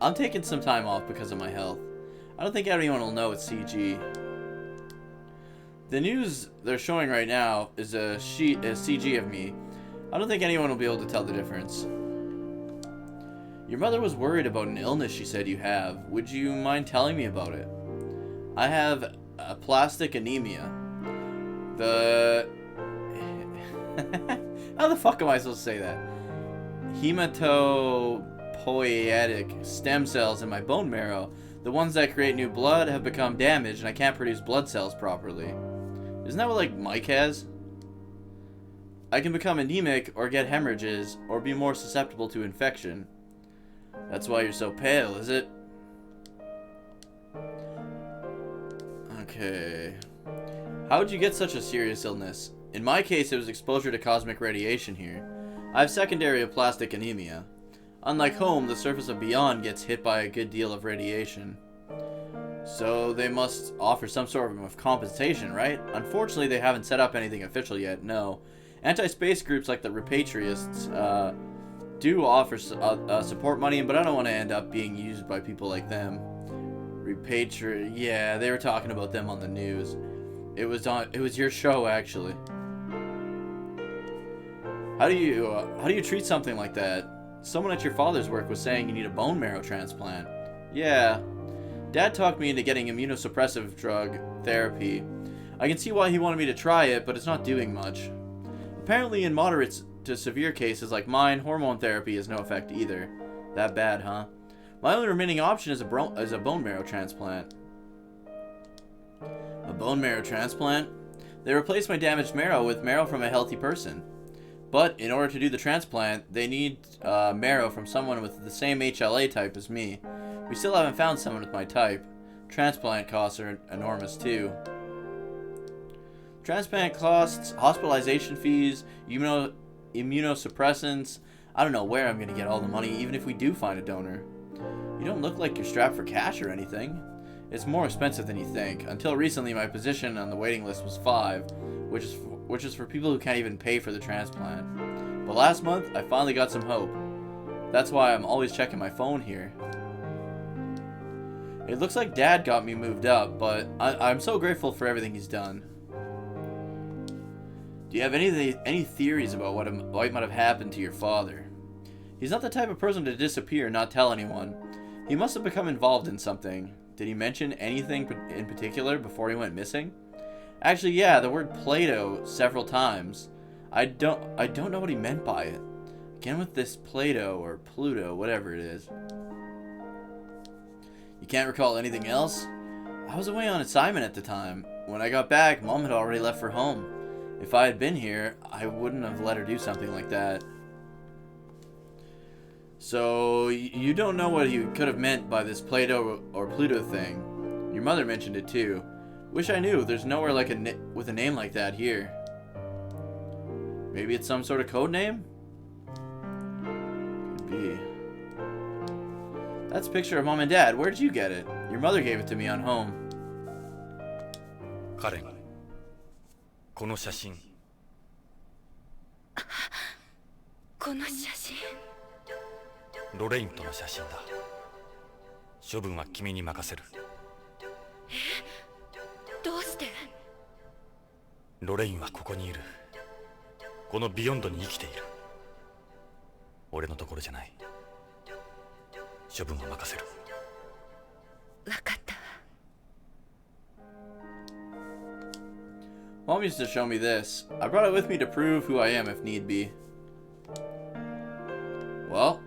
I'm taking some time off because of my health. I don't think anyone will know it's CG. The news they're showing right now is a CG of me. I don't think anyone will be able to tell the difference. Your mother was worried about an illness she said you have. Would you mind telling me about it? I have aplastic anemia. How the fuck am I supposed to say that? Hematopoietic stem cells in my bone marrow, the ones that create new blood, have become damaged and I can't produce blood cells properly. Isn't that what like Mike has? I can become anemic or get hemorrhages or be more susceptible to infection. That's why you're so pale, is it? Okay. How would you get such a serious illness? In my case, it was exposure to cosmic radiation here. I have secondary aplastic anemia. Unlike home, the surface of Beyond gets hit by a good deal of radiation. So they must offer some sort of compensation, right? Unfortunately, they haven't set up anything official yet, no. Anti-space groups like the Repatriists do offer support money, but I don't want to end up being used by people like them. Yeah, they were talking about them on the news. It was your show, actually. How do you treat something like that? Someone at your father's work was saying you need a bone marrow transplant. Yeah. Dad talked me into getting immunosuppressive drug therapy. I can see why he wanted me to try it, but it's not doing much. Apparently in moderate to severe cases like mine, hormone therapy is no effect either. That bad, huh? My only remaining option is a bone marrow transplant. A bone marrow transplant? They replaced my damaged marrow with marrow from a healthy person. But in order to do the transplant, they need marrow from someone with the same HLA type as me. We still haven't found someone with my type. Transplant costs are enormous too. Transplant costs, hospitalization fees, immunosuppressants. I don't know where I'm going to get all the money, even if we do find a donor. You don't look like you're strapped for cash or anything. It's more expensive than you think. Until recently, my position on the waiting list was 5, which is for people who can't even pay for the transplant. But last month, I finally got some hope. That's why I'm always checking my phone here. It looks like Dad got me moved up, but I'm so grateful for everything he's done. Do you have any theories about what might have happened to your father? He's not the type of person to disappear and not tell anyone. He must have become involved in something. Did he mention anything in particular before he went missing? Actually, yeah, the word Plato several times. I don't know what he meant by it. Again with this Plato or Pluto, whatever it is. You can't recall anything else? I was away on assignment at the time. When I got back, Mom had already left for home. If I had been here, I wouldn't have let her do something like that. So, you don't know what he could have meant by this Plato or Pluto thing. Your mother mentioned it too. Wish I knew. There's nowhere like with a name like that here. Maybe it's some sort of code name? Could be. That's a picture of Mom and Dad. Where'd you get it? Your mother gave it to me on home. カレン、この写真。この写真。ロレインとの写真だ。処分は君に任せる。どうして？ロレインはここにいる。このビヨンドに生きている。俺のところじゃない。処分は任せる。わかったわ。Mom used to show me this. I brought it with me to prove who I am if need be. Well,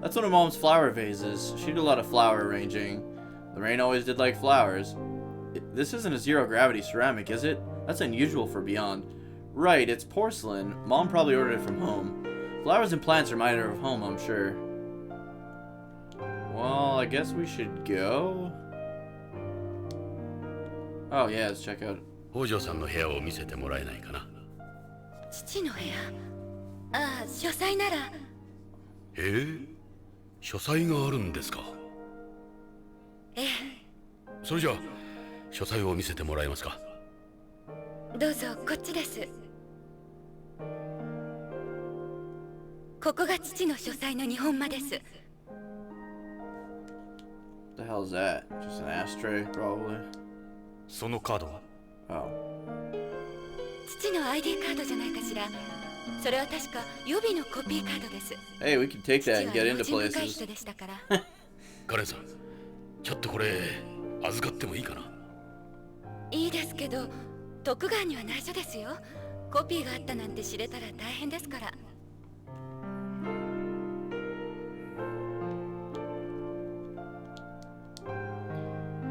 that's one of Mom's flower vases. She did a lot of flower arranging. Lorraine always did like flowers. This isn't a zero-gravity ceramic, is it? That's unusual for Beyond. Right, it's porcelain. Mom probably ordered it from home. Flowers and plants remind her of home, I'm sure. Well, I guess we should go. Oh, yeah, let's check out. 北条さんの部屋を見せてもらえないかな。父の部屋。ああ、書斎なら。書斎があるんですか。ええ。それじゃあ書斎を見せてもらえますか。どうぞ、こっちです。ここが父の書斎の日本間です。What the hell is that? Just an ashtray, probably. そのカードは？ Oh. 父の ID カードじゃないかしら。それは確か予備のコピーカードです。Hey, we can take that and get into 父は用心深い places. 人でしたから。カレンさん、ちょっとこれ預かってもいいかな。いいですけど、徳川には内緒ですよ。コピーがあったなんて知れたら大変ですから。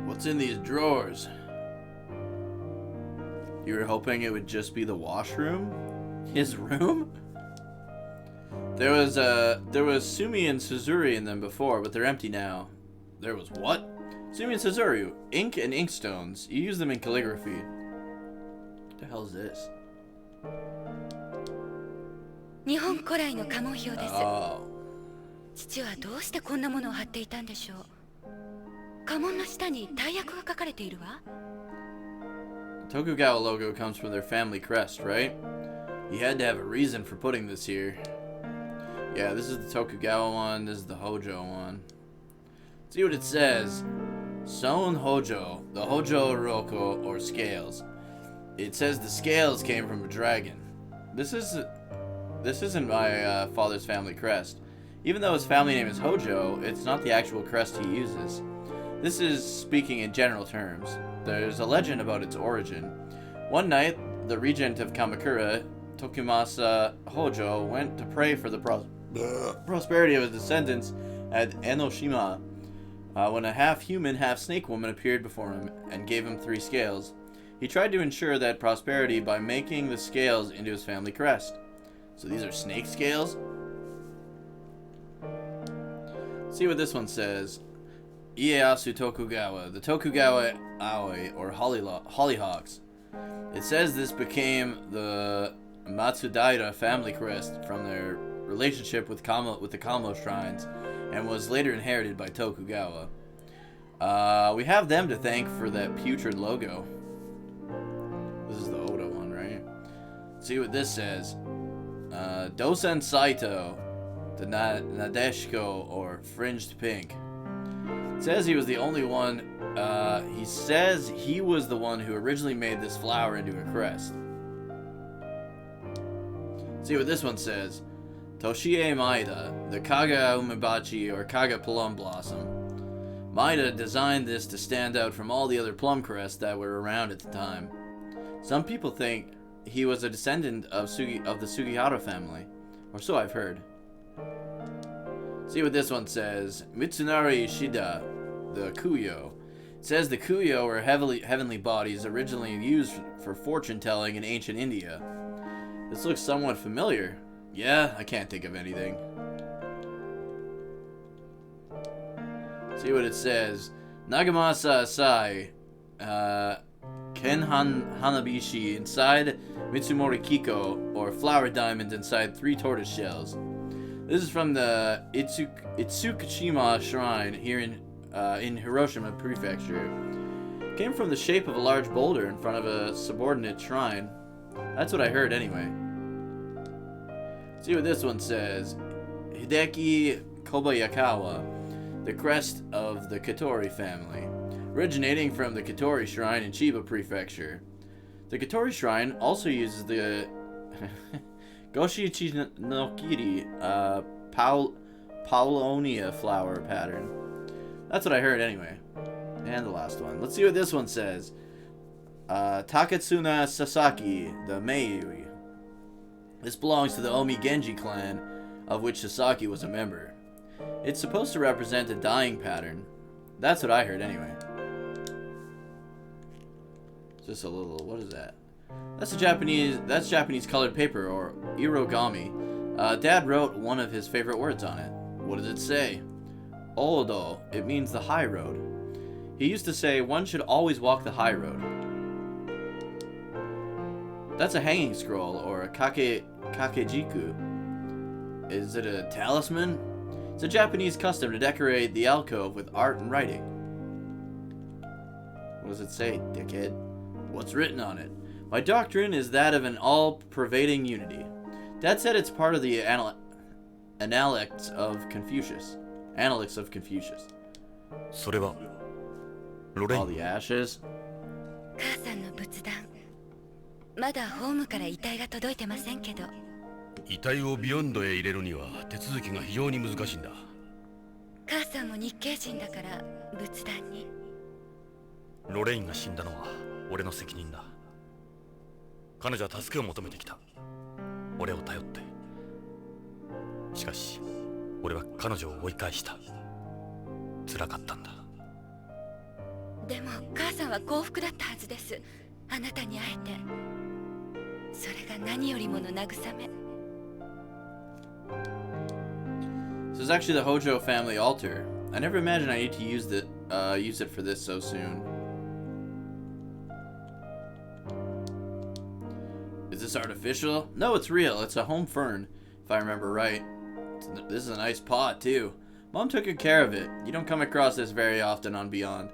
What's in these drawers? You were hoping it would just be the washroom? His room? There was Sumi and Suzuri in them before, but they're empty now. There was what? Sumi and Suzuri, ink and inkstones. You use them in calligraphy. What the hell is this? 日本古来の家紋表です。 Oh. 父はどうしてこんなものを貼っていたんでしょう。家紋の下に大役が書かれているわ。Tokugawa logo comes from their family crest, right? You had to have a reason for putting this here. Yeah, this is the Tokugawa one, this is the Hojo one. See what it says. Son Hojo, the Hojo Roko, or scales. It says the scales came from a dragon. This isn't my father's family crest. Even though his family name is Hojo, it's not the actual crest he uses. This is speaking in general terms. There's a legend about its origin. One night, the regent of Kamakura, Tokimasa Hojo, went to pray for the prosperity of his descendants at Enoshima when a half-human, half-snake woman appeared before him and gave him 3 scales. He tried to ensure that prosperity by making the scales into his family crest. So these are snake scales? See what this one says. Ieyasu Tokugawa, the Tokugawa Aoi, or Hollyhawks. It says this became the Matsudaira family crest from their relationship with the Kamo shrines, and was later inherited by Tokugawa. We have them to thank for that putrid logo. This is the Oda one, right? See what this says. Dosen Saito, the Nadeshiko, or Fringed Pink. It says he was the only one. He says he was the one who originally made this flower into a crest. See what this one says. Toshie Maeda, the Kaga Umebachi, or Kaga Plum Blossom. Maeda designed this to stand out from all the other plum crests that were around at the time. Some people think he was a descendant of the Sugihara family, or so I've heard. See what this one says. Mitsunari Ishida, the Kuyo. It says the Kuyo were heavenly bodies originally used for fortune telling in ancient India. This looks somewhat familiar. Yeah, I can't think of anything. See what it says. Nagamasa Asai, Ken Hanabishi inside Mitsumori Kiko, or flower diamonds inside 3 tortoise shells. This is from the Itsukushima Shrine here in Hiroshima Prefecture. Came from the shape of a large boulder in front of a subordinate shrine. That's what I heard anyway. See what this one says. Hideki Kobayakawa, the crest of the Katori family, originating from the Katori Shrine in Chiba Prefecture. The Katori Shrine also uses the Goshichi no Kiri Paulonia flower pattern. That's what I heard anyway. And the last one. Let's see what this one says. Taketsuna Sasaki, the Meiyui. This belongs to the Omi Genji clan, of which Sasaki was a member. It's supposed to represent a dying pattern. That's what I heard anyway. Just a little, what is that? That's Japanese colored paper, or irogami. Dad wrote one of his favorite words on it. What does it say? Odo. It means the high road. He used to say one should always walk the high road. That's a hanging scroll, or a kakejiku. Is it a talisman? It's a Japanese custom to decorate the alcove with art and writing. What does it say, dickhead? What's written on it? My doctrine is that of an all-pervading unity. Dad said it's part of the Analects of Confucius. Analects of Confucius. それはロレイ All ン the ashes. 母さんの仏壇まだホームから遺体が届いてませんけど遺体をビヨンドへ入れるには手続きが非常に難しいんだ。母さんも日系人だから仏壇にロレインが死んだのは俺の責任だ。彼女は助けを求めてきた。俺を頼って。しかし俺は彼女を追い返した。辛かったんだ。でも母さんは幸福だったはずです。あなたに会えてそれが何よりもの慰め。 This is actually the Hojo family altar. I never imagined I need to use it for this so soon. Is this artificial? No, it's real. It's a home fern, if I remember right. This is a nice pot, too. Mom took good care of it. You don't come across this very often on Beyond.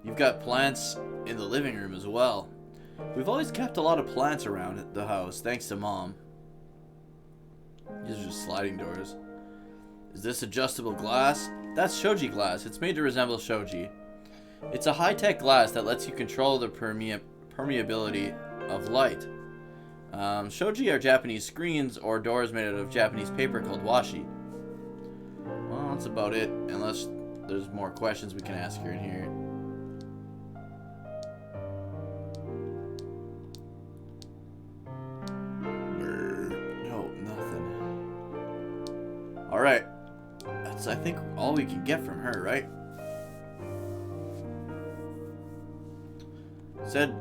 You've got plants in the living room as well. We've always kept a lot of plants around the house, thanks to Mom. These are just sliding doors. Is this adjustable glass? That's shoji glass. It's made to resemble shoji. It's a high-tech glass that lets you control the permeability of light. Shoji are Japanese screens or doors made out of Japanese paper called washi. Well, that's about it, unless there's more questions we can ask her in here. all we can get from her, right?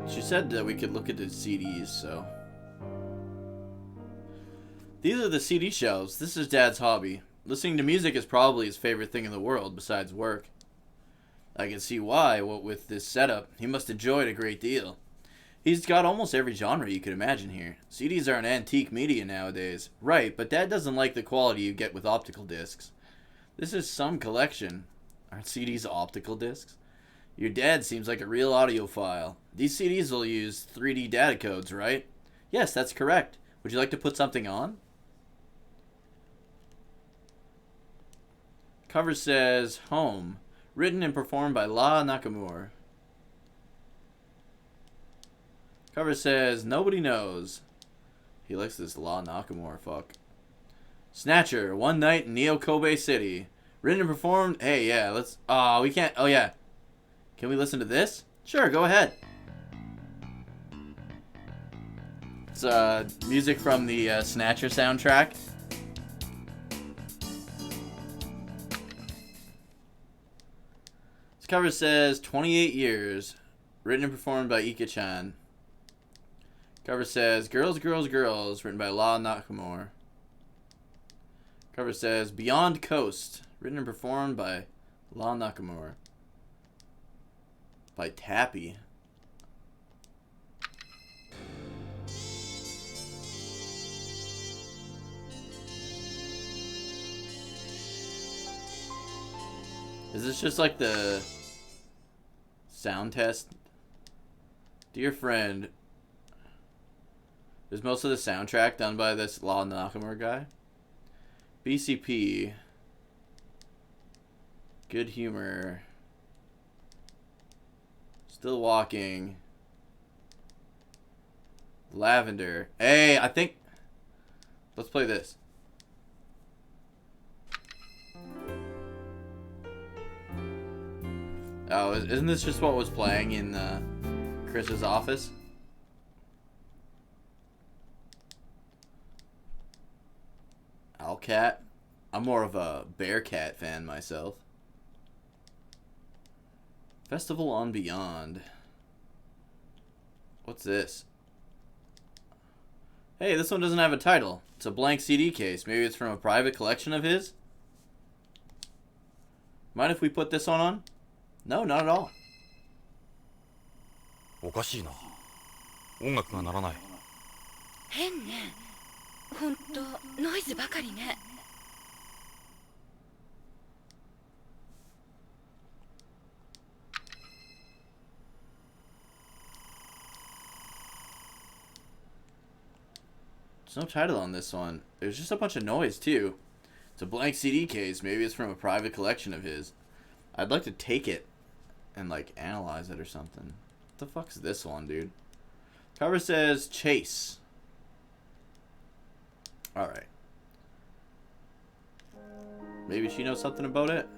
She said that we could look at the CDs, so. These are the CD shelves. This is Dad's hobby. Listening to music is probably his favorite thing in the world besides work. I can see why, what with this setup, he must enjoy it a great deal. He's got almost every genre you could imagine here. CDs are an antique media nowadays. Right, but Dad doesn't like the quality you get with optical discs. This is some collection. Aren't CDs optical discs? Your dad seems like a real audiophile. These CDs will use 3D data codes, right? Yes, that's correct. Would you like to put something on? Cover says, Home. Written and performed by La Nakamura. Cover says, Nobody Knows. He likes this La Nakamura fuck. Snatcher, One Night in Neo Kobe City. Written and performed. Hey, yeah, let's. Oh, we can't. Oh, yeah. Can we listen to this? Sure, go ahead. It's music from the Snatcher soundtrack. This cover says 28 years. Written and performed by Ika-chan. Cover says Girls, Girls, Girls. Written by La Nakamura. Cover says Beyond Coast. Written and performed by La Nakamura. By Tappy. Is this just like the sound test? Dear friend, is most of the soundtrack done by this La Nakamura guy? BCP. Good humor. Still walking. Lavender. Hey, I think. Let's play this. Oh, isn't this just what was playing in Chris's office? Owlcat. I'm more of a Bearcat fan myself. Festival on Beyond. What's this? Hey, this one doesn't have a title. It's a blank CD case. Maybe it's from a private collection of his? Mind if we put this one on? No, not at all. おかしいな。音楽が鳴らない。変ね。ほんとノイズばかりね。There's no title on this one. There's just a bunch of noise, too. It's a blank CD case. Maybe it's from a private collection of his. I'd like to take it and, like, analyze it or something. What the fuck's this one, dude? Cover says Chase. Alright. Maybe she knows something about it?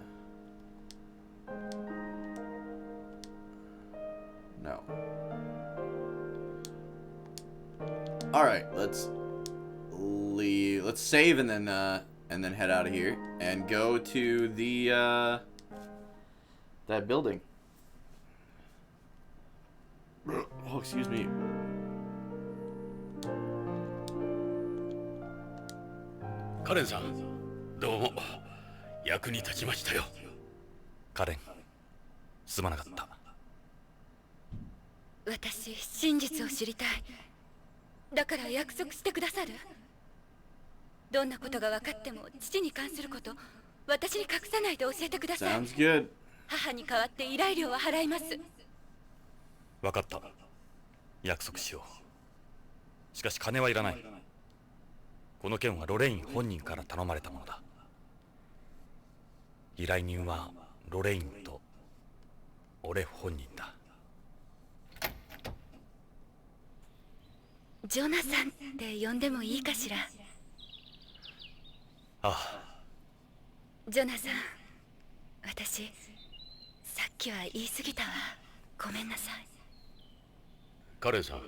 No. Alright, let's leave. Let's save and then head out of here and go to the that building. Oh, excuse me. Karen さん、どうも役に立ちましたよ。カレン、すまなかった。私、真実を知りたい。だから約束してくださる？どんなことが分かっても父に関すること、私に隠さないで教えてください。Sounds good. 母に代わって依頼料は払います。分かった。約束しよう。しかし金はいらない。この件はロレイン本人から頼まれたものだ。依頼人はロレインと俺本人だ。ジョナサンって呼んでもいいかしら？ああ。ジョナサン、私さっきは言い過ぎたわ。ごめんなさい。カレンさん、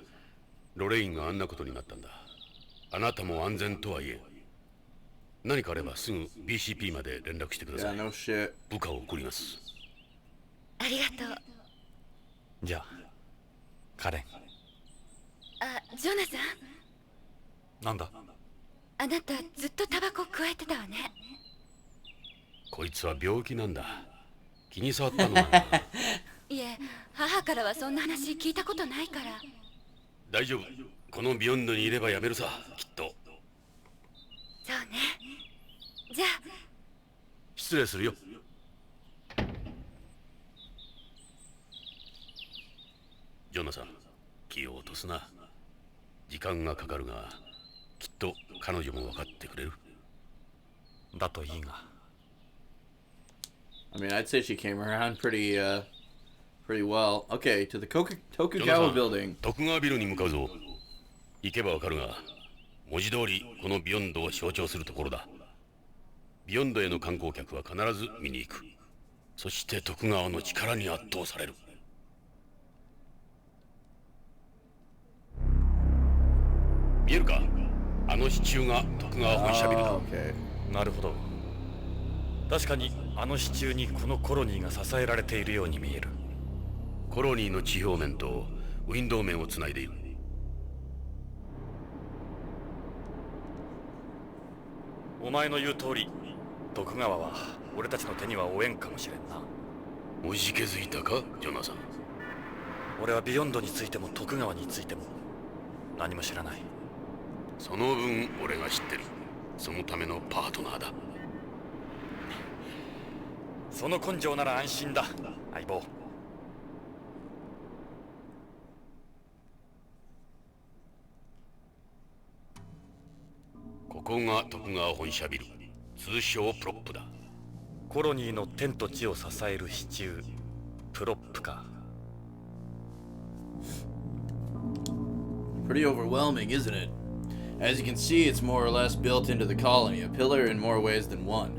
ロレインがあんなことになったんだ。あなたも安全とはいえ。何かあればすぐ BCP まで連絡してくださ Yeah, い。 no shit. 部下を送ります。ありがとう。じゃあカレン。あ、ジョナサン、なんだ。あなたずっとタバコ加えてたわね。こいつは病気なんだ。気に障ったのかな。いえ、母からはそんな話聞いたことないから。大丈夫。このビヨンドにいればやめるさ、きっと。そうね。じゃあ。失礼するよ。ジョナサン、気を落とすな。時間がかかるが、きっと彼女も分かってくれる。だといいが。I mean, I'd say she came around pretty well. Okay, to the ジョナサ Tokugawa ン building. 徳川ビルに向かうぞ。行けばわかるが、文字通りこのビヨンドを象徴するところだ。ビヨンドへの観光客は必ず見に行く。そして徳川の力に圧倒される。見えるか？あの支柱が徳川本社ビルだ。 Oh, okay. なるほど。確かにあの支柱にこのコロニーが支えられているように見える。コロニーの地表面とウィンドウ面をつないでいる。お前の言う通り、徳川は俺たちの手には負えんかもしれんな。おじけづいたか、ジョナサン。俺はビヨンドについても徳川についても何も知らない。その分俺が知ってる。そのためのパートナーだ。その根性なら安心だ、相棒。ここが徳川本社ビル、通称プロップだ。コロニーの天と地を支える支柱、プロップか。Pretty overwhelming, isn't it? As you can see, it's more or less built into the colony, a pillar in more ways than one.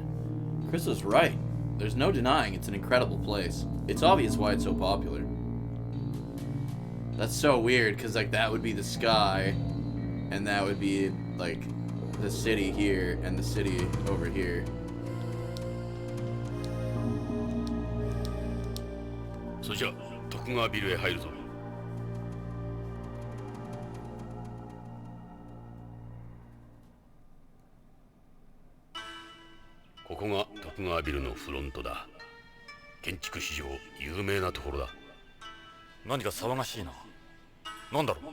Chris was right. There's no denying it's an incredible place. It's obvious why it's so popular. That's so weird, because like that would be the sky, and that would be like the city here, and the city over here. それじゃ徳川ビルへ入るぞ。ここが徳川ビルのフロントだ。建築史上有名なところだ。何か騒がしいな。なんだろう。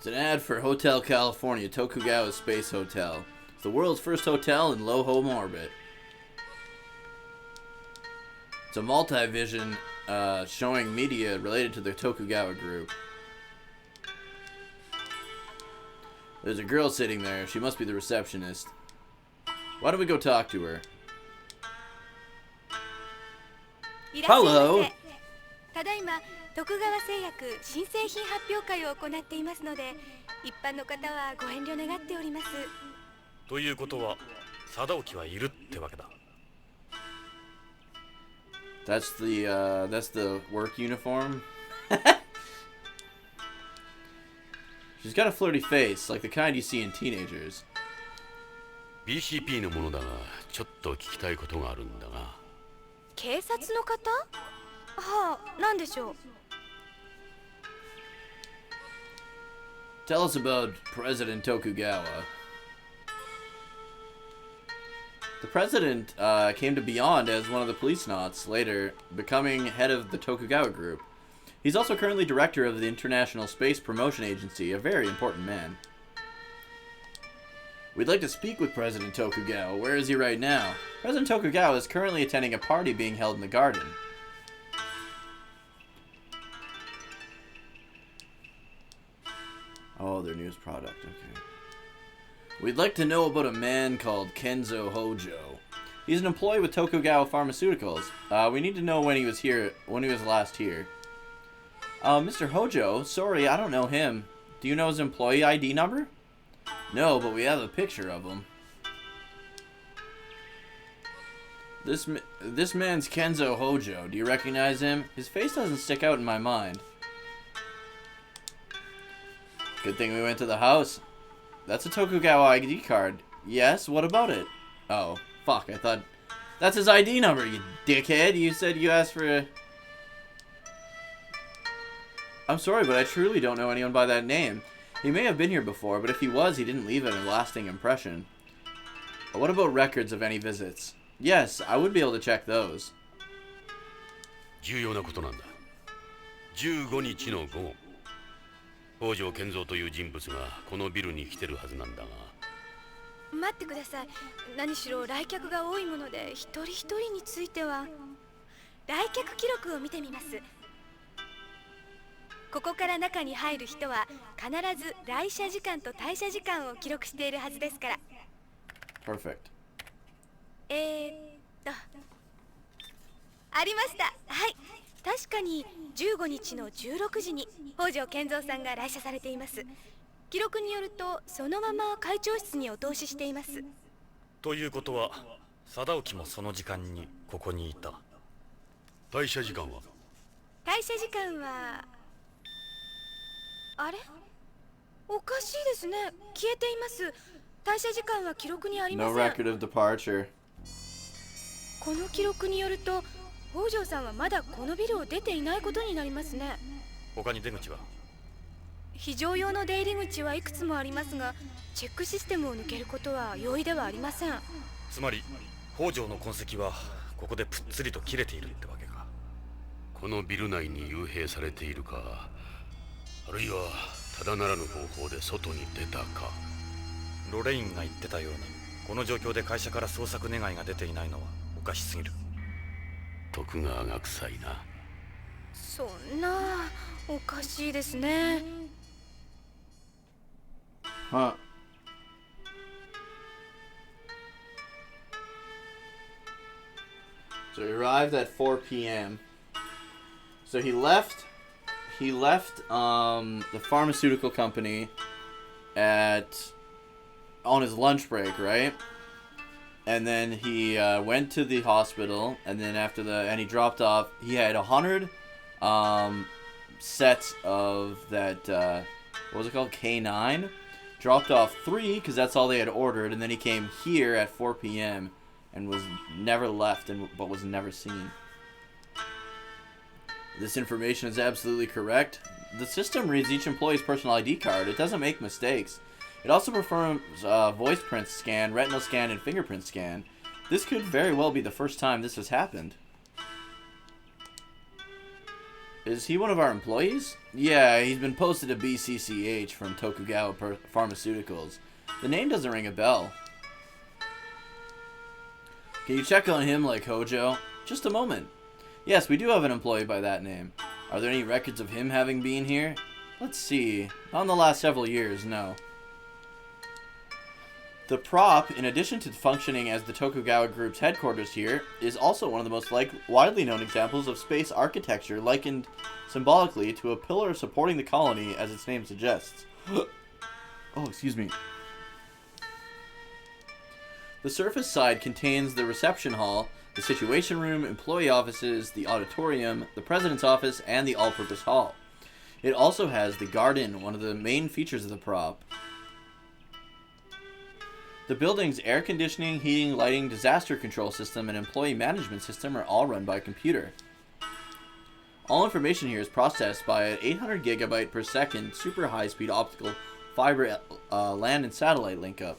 It's an ad for Hotel California, Tokugawa Space Hotel. It's the world's first hotel in low home orbit. It's a multi-vision showing media related to the Tokugawa group. There's a girl sitting there. She must be the receptionist. Why don't we go talk to her? Hello. ただいま徳川製薬新製品発表会を行っていますので、一般の方はご遠慮願っております。ということは貞興はいるってわけだ。That's the work uniform. She's got a flirty face, like the kind you see in teenagers. BCP のものだが、ちょっと聞きたいことがあるんだが。警察の方？はあ、なんでしょう。Tell us about President Tokugawa. The president came to Beyond as one of the Policenauts, later becoming head of the Tokugawa group. He's also currently director of the International Space Promotion Agency, a very important man. We'd like to speak with President Tokugawa. Where is he right now? President Tokugawa is currently attending a party being held in the garden. Oh, their newest product, okay. We'd like to know about a man called Kenzo Hojo. He's an employee with Tokugawa Pharmaceuticals. We need to know when he was last here. Mr. Hojo, sorry, I don't know him. Do you know his employee ID number? No, but we have a picture of him. This man's Kenzo Hojo. Do you recognize him? His face doesn't stick out in my mind. Good thing we went to the house. That's a Tokugawa ID card. Yes, what about it? Oh, fuck, I thought... That's his ID number, you dickhead. You said you asked for a... I'm sorry, but I truly don't know anyone by that name. He may have been here before, but if he was, he didn't leave a lasting impression. But what about records of any visits? Yes, I would be able to check those. 重要なことなんだ。15日の午後、北条健三という人物がこのビルに来てるはずなんだが。待ってください。何しろ来客が多いもので一人一人については来客記録を見てみます。ここから中に入る人は必ず来社時間と退社時間を記録しているはずですから。Perfect. ありました。はい。確かに15日の16時に北条健三さんが来社されています。記録によるとそのまま会長室にお通ししています。ということは貞興もその時間にここにいた。退社時間は？退社時間はあれ、おかしいですね。消えています。退社時間は記録にありません。 No record of departure. この記録によると北条さんはまだこのビルを出ていないことになりますね。他に出口は？非常用の出入り口はいくつもありますが、チェックシステムを抜けることは容易ではありません。つまり北条の痕跡はここでぷっつりと切れているってわけか。このビル内に幽閉されているか、あるいはただならぬ方法で外に出たか。ロレインが言ってたようにこの状況で会社から捜索願いが出ていないのはおかしすぎる。徳川が臭いな。そんな、おかしいですね。Huh. So he arrived at 4 p.m. So he left the pharmaceutical company on his lunch break, right? And then he went to the hospital, and then and he dropped off. He had 100 sets of that what was it called, K9. Dropped off 3 because that's all they had ordered, and then he came here at 4 p.m. and was never left, but was never seen. This information is absolutely correct. The system reads each employee's personal ID card. It doesn't make mistakes. It also performs voice print scan, retinal scan, and fingerprint scan. This could very well be the first time this has happened. Is he one of our employees? Yeah, he's been posted to BCCH from Tokugawa Pharmaceuticals. The name doesn't ring a bell. Can you check on him like Hojo? Just a moment. Yes, we do have an employee by that name. Are there any records of him having been here? Let's see. Not in the last several years, no. The prop, in addition to functioning as the Tokugawa Group's headquarters here, is also one of the most widely known examples of space architecture, likened symbolically to a pillar supporting the colony, as its name suggests. Oh, excuse me. The surface side contains the reception hall, the situation room, employee offices, the auditorium, the president's office, and the all-purpose hall. It also has the garden, one of the main features of the prop. The building's air conditioning, heating, lighting, disaster control system, and employee management system are all run by computer. All information here is processed by an 800 gigabyte per second super high-speed optical fiber land and satellite link-up.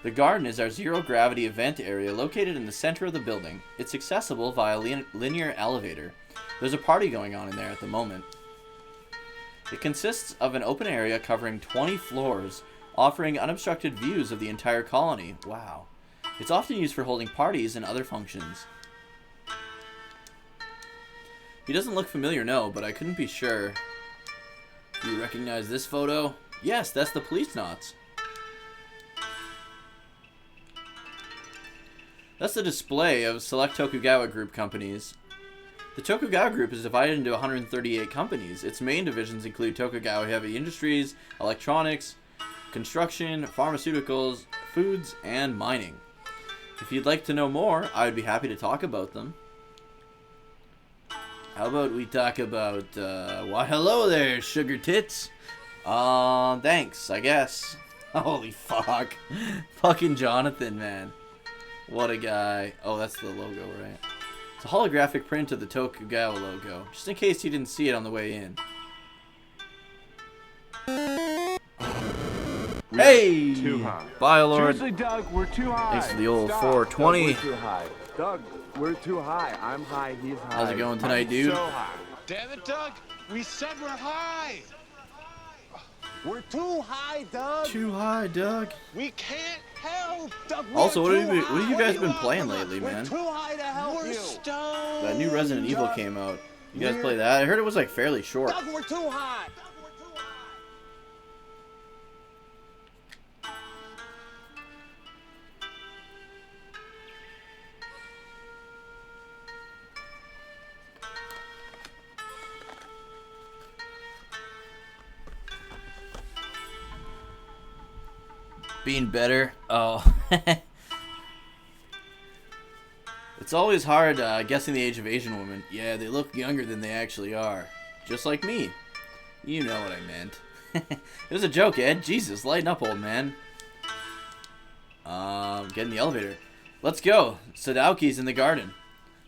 The garden is our zero-gravity event area located in the center of the building. It's accessible via linear elevator. There's a party going on in there at the moment. It consists of an open area covering 20 floors, offering unobstructed views of the entire colony. Wow. It's often used for holding parties and other functions. He doesn't look familiar, no, but I couldn't be sure. Do you recognize this photo? Yes, that's the Policenauts. That's the display of select Tokugawa Group companies. The Tokugawa Group is divided into 138 companies. Its main divisions include Tokugawa Heavy Industries, Electronics, Construction, Pharmaceuticals, Foods, and Mining. If you'd like to know more, I would be happy to talk about them. How about we talk about, why hello there, sugar tits. Thanks, I guess. Holy fuck. Fucking Jonathan, man. What a guy. Oh, that's the logo, right? It's a holographic print of the Tokugawa logo, just in case you didn't see it on the way in. Hey! Too high. Bye, Lord. Seriously, Doug, we're too high. Thanks for the old Stop. 420. Doug, we're too high. Doug, we're too high. I'm high, he's high. How's it going tonight, I'm dude? So high. Damn it, Doug. We said we're high. We're too high, Doug. Too high, Doug. We can't help. Doug, Also, what we're have you guys been playing lately, We're man? too high to help We're you. stoned. That new Resident Evil came out. You guys play that? I heard it was like fairly short. Doug, we're too high. Being better. Oh. It's always hard guessing the age of Asian women. Yeah, they look younger than they actually are. Just like me. You know what I meant. It was a joke, Ed. Jesus, lighten up, old man. Get in the elevator. Let's go. Sadauki's in the garden.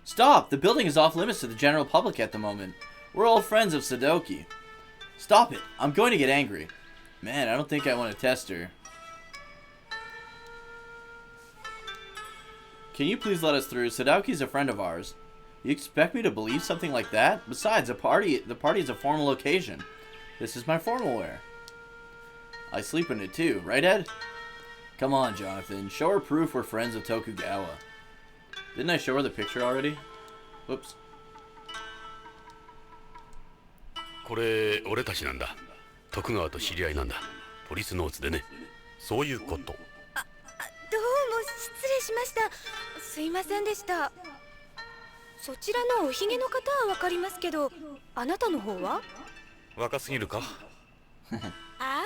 Stop! The building is off limits to the general public at the moment. We're old friends of Sadauki. Stop it. I'm going to get angry. Man, I don't think I want to test her. Can you please let us through? Sadauki's a friend of ours. You expect me to believe something like that? Besides, the party is a formal occasion. This is my formal wear. I sleep in it too, right, Ed? Come on, Jonathan. Show her proof we're friends of Tokugawa. Didn't I show her the picture already? Whoops. これ俺たちなんだ。徳川と知り合いなんだ。ポリスノーツでね。そういうこと。どうも失礼しました。すいませんでした。そちらのおひげの方はわかりますけど、あなたの方は？若すぎるか？ああ、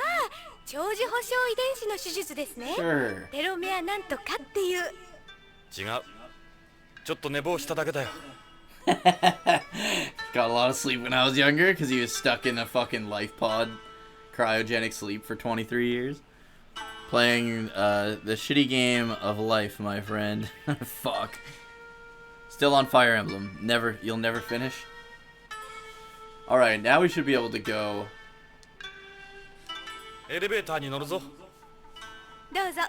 長寿保証遺伝子の手術ですね。 Sure. テロメアなんとかっていう。違う。ちょっと寝坊しただけだよ。Got a lot of sleep when I was younger because he was stuck in a fucking life pod, cryogenic sleep for 23 years. Playing the shitty game of life, my friend. Fuck. Still on Fire Emblem. You'll never finish. Alright, now we should be able to go. エレベーターに乗るぞ。どうぞ。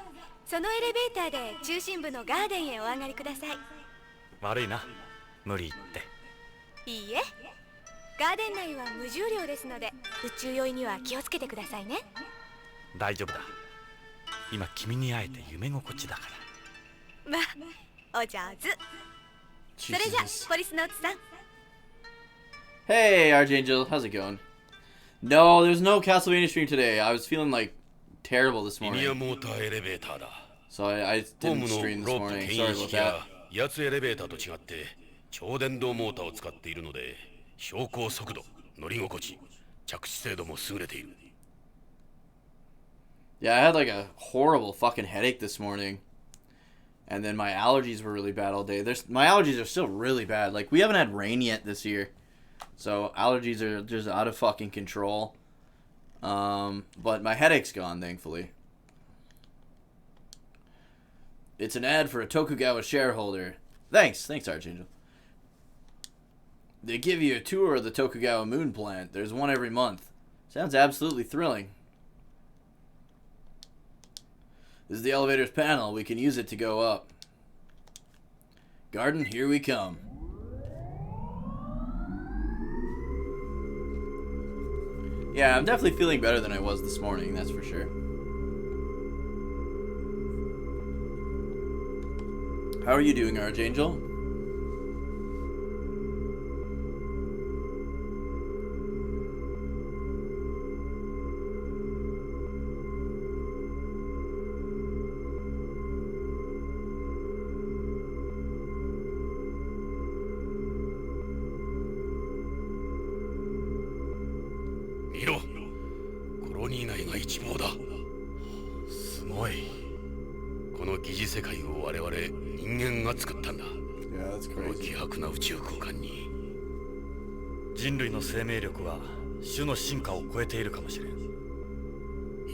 そのエレベーターで中心部のガーデンへお上がりください。悪いな。無理言って。いいえ。ガーデン内は無重量ですので、宇宙酔いには気をつけてくださいね。大丈夫だ。今君に会えて夢心地だから。まあ、お上手。それじゃ、ポリスノーツさん。Hey, Archangel, how's it going? No, there's no Castlevania stream today. I was feeling like terrible this リニア morning, モーターエレベーターだ。 so I ホー didn't ム stream の this ロープ morning. 牽 Sorry 引 about 式や that. ヤツエレベーターと違って超電導モーターを使っているので昇降速度、乗り心地、着地精度も優れている。 Yeah, I had like a horrible fucking headache this morning. And then my allergies were really bad all day. My allergies are still really bad. Like, we haven't had rain yet this year. So, allergies are just out of fucking control. But my headache's gone, thankfully. It's an ad for a Tokugawa shareholder. Thanks, Archangel. They give you a tour of the Tokugawa moon plant. There's one every month. Sounds absolutely thrilling. This is the elevator's panel. We can use it to go up. Garden, here we come. Yeah, I'm definitely feeling better than I was this morning, that's for sure. How are you doing, Archangel? Yeah, that's この crazy. 希薄な宇宙空間に人類の生命力は種の進化を超えているかもしれん。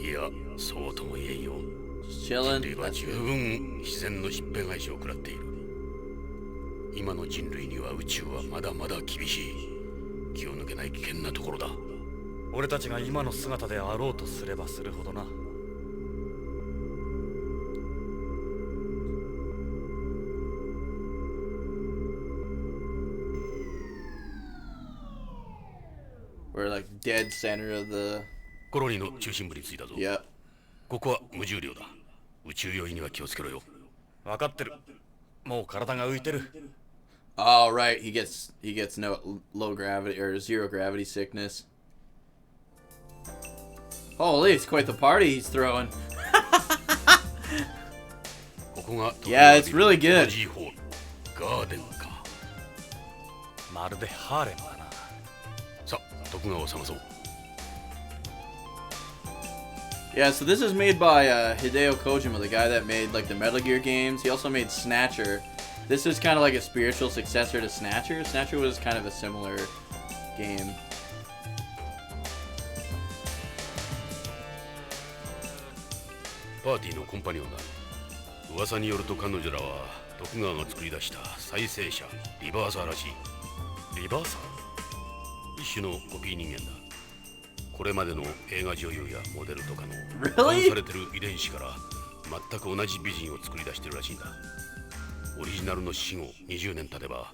いや、そうとも言えんよ。 Just 人 chilling. 類は That's 十 good. 分自然の疾病返しを食らっている。今の人類には宇宙はまだまだ厳しい。気を抜けない危険なところだ。俺たちが今の姿であろうとすればするほどな。We're like dead center of the. コロニーの中心部に着いたぞ。 Yep. ここは無重量だ。宇宙酔いには気をつけろよ。分かってる。もう体が浮いてる。Oh right, he gets no low gravity or zero gravity sickness. Holy, it's quite the party he's throwing. ここが Yeah, it's really good. エナジーホールガーデンか。まるでハーレムだな。さあ、徳川を探そう。 Yeah, so this is made by Hideo Kojima, the guy that made like the Metal Gear games. He also made Snatcher. This is kind of like a spiritual successor to Snatcher. Snatcher was kind of a similar game. パーティーのコンパニオンだ。噂によると彼女らは徳川が作り出した再生者リバーサーらしい。リバーサー？一種のコピー人間だ。これまでの映画女優やモデルとかの Really? 保管されてる遺伝子から全く同じ美人を作り出してるらしいんだ。オリジナルの死後20年経てば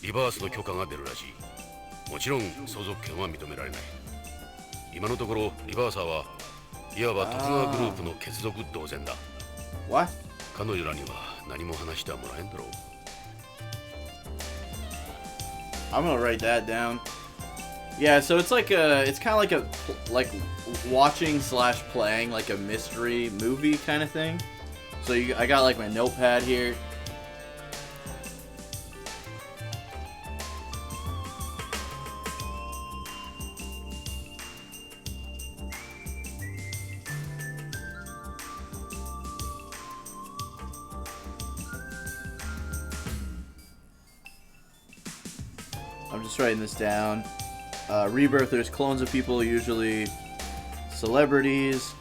リバースの許可が出るらしい。もちろん相続権は認められない。今のところリバーサーはいわば徳川グループの血族同然だ。 What? 彼女らには何も話してはもらえんだろう。 I'm gonna write that down. Yeah, so it's like it's kind of like watching slash playing like a mystery movie kind of thing. So I got like my notepad here. I'm just writing this down. Rebirthers, clones of people, usually celebrities.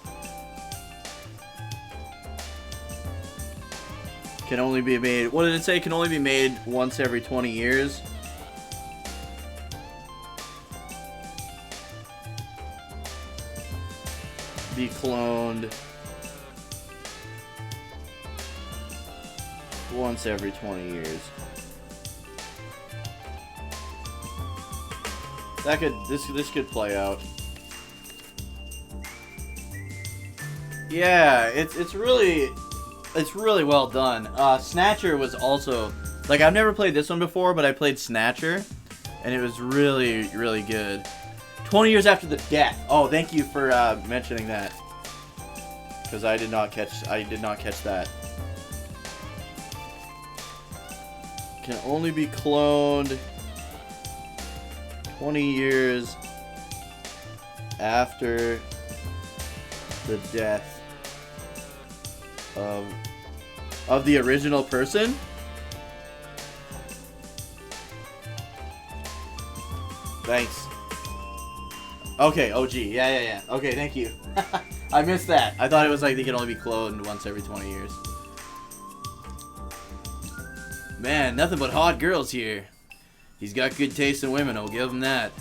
Can only be made, what did it say? Can only be made once every 20 years. Be cloned once every 20 years. That could this could play out. Yeah, it's really well done. Snatcher was also like I've never played this one before, but I played Snatcher, and it was really good. 20 years after the death. Oh, thank you for mentioning that, because I did not catch that. Can only be cloned 20 years after the death of the original person? Thanks. Okay, OG. Yeah. Okay, thank you. I missed that. I thought it was like they could only be cloned once every 20 years. Man, nothing but hot girls here. He's got good taste in women, I'll give him that.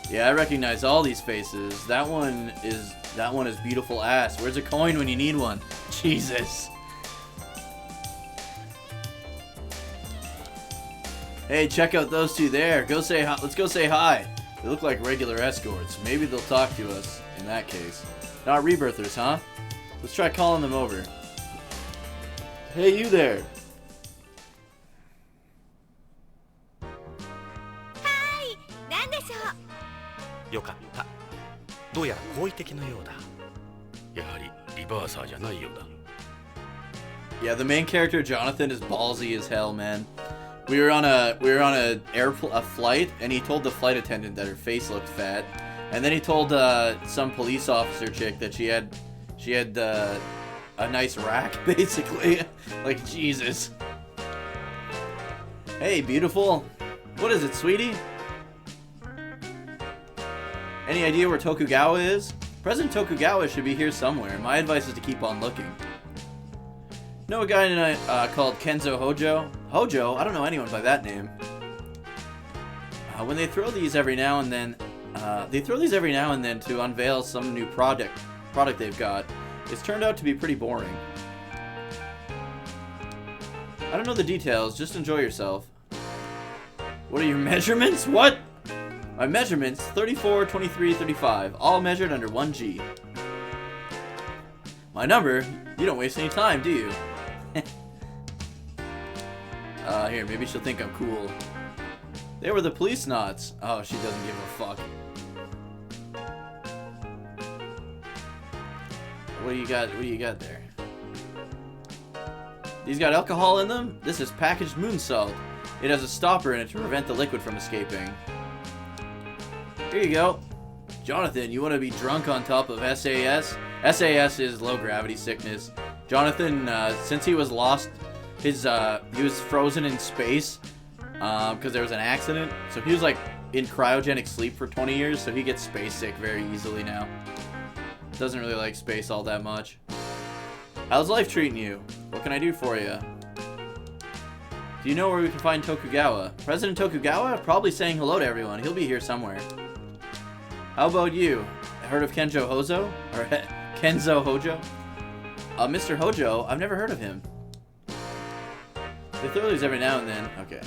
Yeah, I recognize all these faces. That one is beautiful ass. Where's a coin when you need one? Jesus. Hey, check out those two there. Go say hi. Let's go say hi. They look like regular escorts. Maybe they'll talk to us in that case. Not rebirthers, huh? Let's try calling them over. Hey, you there. なんでしょう。よかった。どうやら好意的のようだ。やはりリバーサーじゃないようだ。 Yeah, the main character Jonathan is ballsy as hell, man. We were on a flight, and he told the flight attendant that her face looked fat, and then he told some police officer chick that she had a nice rack, basically. Like, Jesus. Hey, beautiful. What is it, sweetie? Any idea where Tokugawa is? President Tokugawa should be here somewhere. My advice is to keep on looking. Know a guy called Kenzo Hojo? Hojo? I don't know anyone by that name. When they throw these every now and then, to unveil some new product they've got. It's turned out to be pretty boring. I don't know the details, just enjoy yourself. What are your measurements? What? My measurements, 34, 23, 35, all measured under 1G. My number? You don't waste any time, do you? Here, maybe she'll think I'm cool. They were the Policenauts. Oh, she doesn't give a fuck. What do you got? What do you got there? These got alcohol in them? This is packaged moon salt. It has a stopper in it to prevent the liquid from escaping. Here you go. Jonathan, you want to be drunk on top of SAS? SAS is low gravity sickness. Jonathan, since he was lost, he was frozen in space because there was an accident. So he was like in cryogenic sleep for 20 years, so he gets space sick very easily now. Doesn't really like space all that much. How's life treating you? What can I do for you? Do you know where we can find Tokugawa? President Tokugawa? Probably saying hello to everyone. He'll be here somewhere. How about you? Heard of Kenzo Hojo? Or Kenzo Hojo? Mr. Hojo? I've never heard of him. They throw these every now and then. Okay.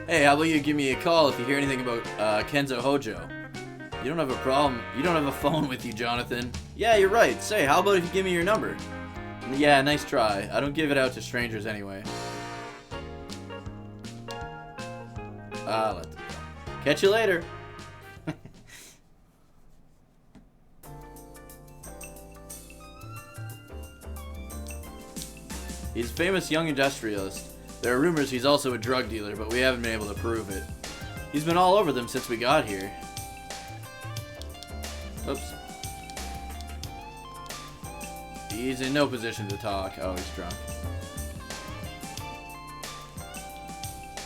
Hey, how about you give me a call if you hear anything about Kenzo Hojo? You don't have a problem. You don't have a phone with you, Jonathan. Yeah, you're right. Say, how about if you give me your number? Yeah, nice try. I don't give it out to strangers anyway. Let them go. Catch you later. He's a famous young industrialist. There are rumors he's also a drug dealer, but we haven't been able to prove it. He's been all over them since we got here. Oops. He's in no position to talk. Oh, he's drunk.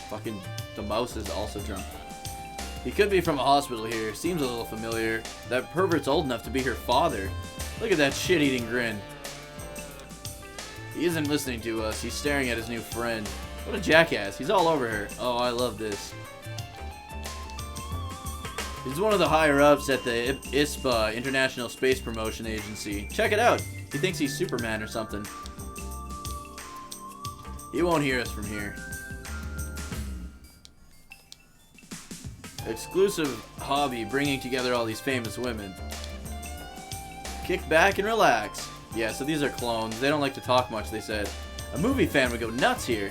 Fucking the mouse is also drunk. He could be from a hospital here. Seems a little familiar. That pervert's old enough to be her father. Look at that shit-eating grin. He isn't listening to us. He's staring at his new friend. What a jackass. He's all over her. Oh, I love this. He's one of the higher-ups at the ISPA, International Space Promotion Agency. Check it out. He thinks he's Superman or something. He won't hear us from here. Exclusive hobby, bringing together all these famous women. Kick back and relax. Yeah, so these are clones. They don't like to talk much, they said. A movie fan would go nuts here.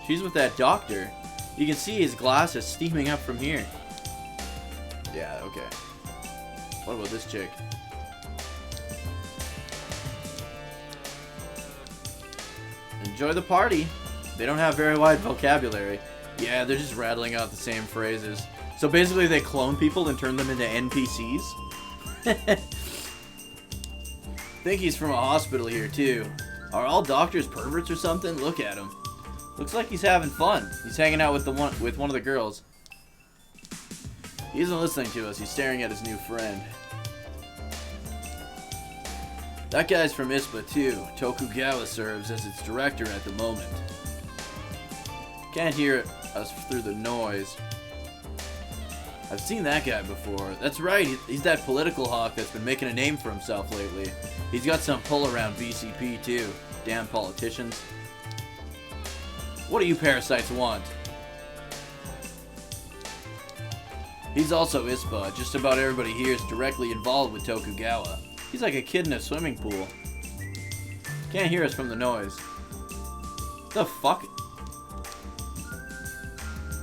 She's with that doctor. You can see his glasses steaming up from here. Yeah, okay. What about this chick? Enjoy the party. They don't have very wide vocabulary. Yeah, they're just rattling out the same phrases. So basically they clone people and turn them into NPCs? Think he's from a hospital here too. Are all doctors perverts or something? Look at him. Looks like he's having fun. He's hanging out with one of the girls. He isn't listening to us. He's staring at his new friend. That guy's from ISPA too. Tokugawa serves as its director at the moment. Can't hear us through the noise. I've seen that guy before. That's right, he's that political hawk that's been making a name for himself lately. He's got some pull around BCP too. Damn politicians. What do you parasites want? He's also ISPA. Just about everybody here is directly involved with Tokugawa. He's like a kid in a swimming pool. Can't hear us from the noise. The fuck?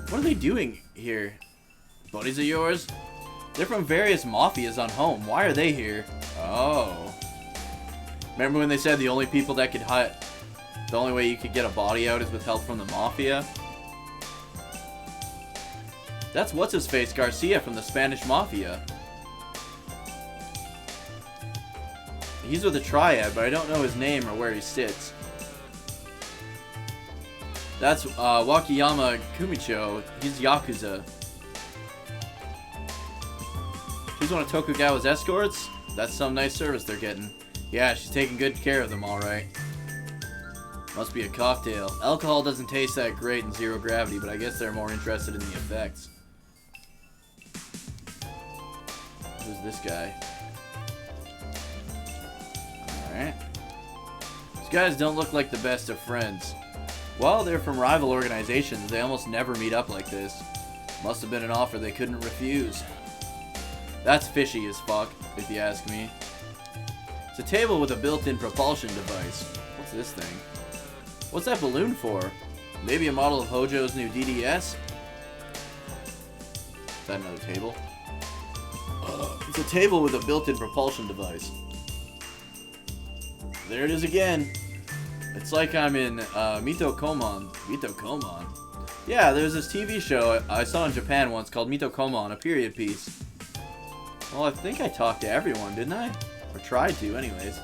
What are they doing here? Buddies of yours? They're from various mafias on home. Why are they here? Oh. Remember when they said the only people that could hide... The only way you could get a body out is with help from the mafia? That's what's-his-face Garcia from the Spanish Mafia. He's with a triad, but I don't know his name or where he sits. That's Wakayama Kumicho. He's Yakuza. She's one of Tokugawa's escorts? That's some nice service they're getting. Yeah, she's taking good care of them, alright. Must be a cocktail. Alcohol doesn't taste that great in zero gravity, but I guess they're more interested in the effects. Who's this guy? Alright. These guys don't look like the best of friends. While they're from rival organizations, they almost never meet up like this. Must have been an offer they couldn't refuse. That's fishy as fuck, if you ask me. It's a table with a built-in propulsion device. What's this thing? What's that balloon for? Maybe a model of Hojo's new DDS? Is that another table? It's a table with a built-in propulsion device. There it is again. It's like I'm in Mito Komon. Mito Komon? Yeah, there's this TV show I saw in Japan once called Mito Komon, a period piece. Well, I think I talked to everyone, didn't I? Or tried to, anyways.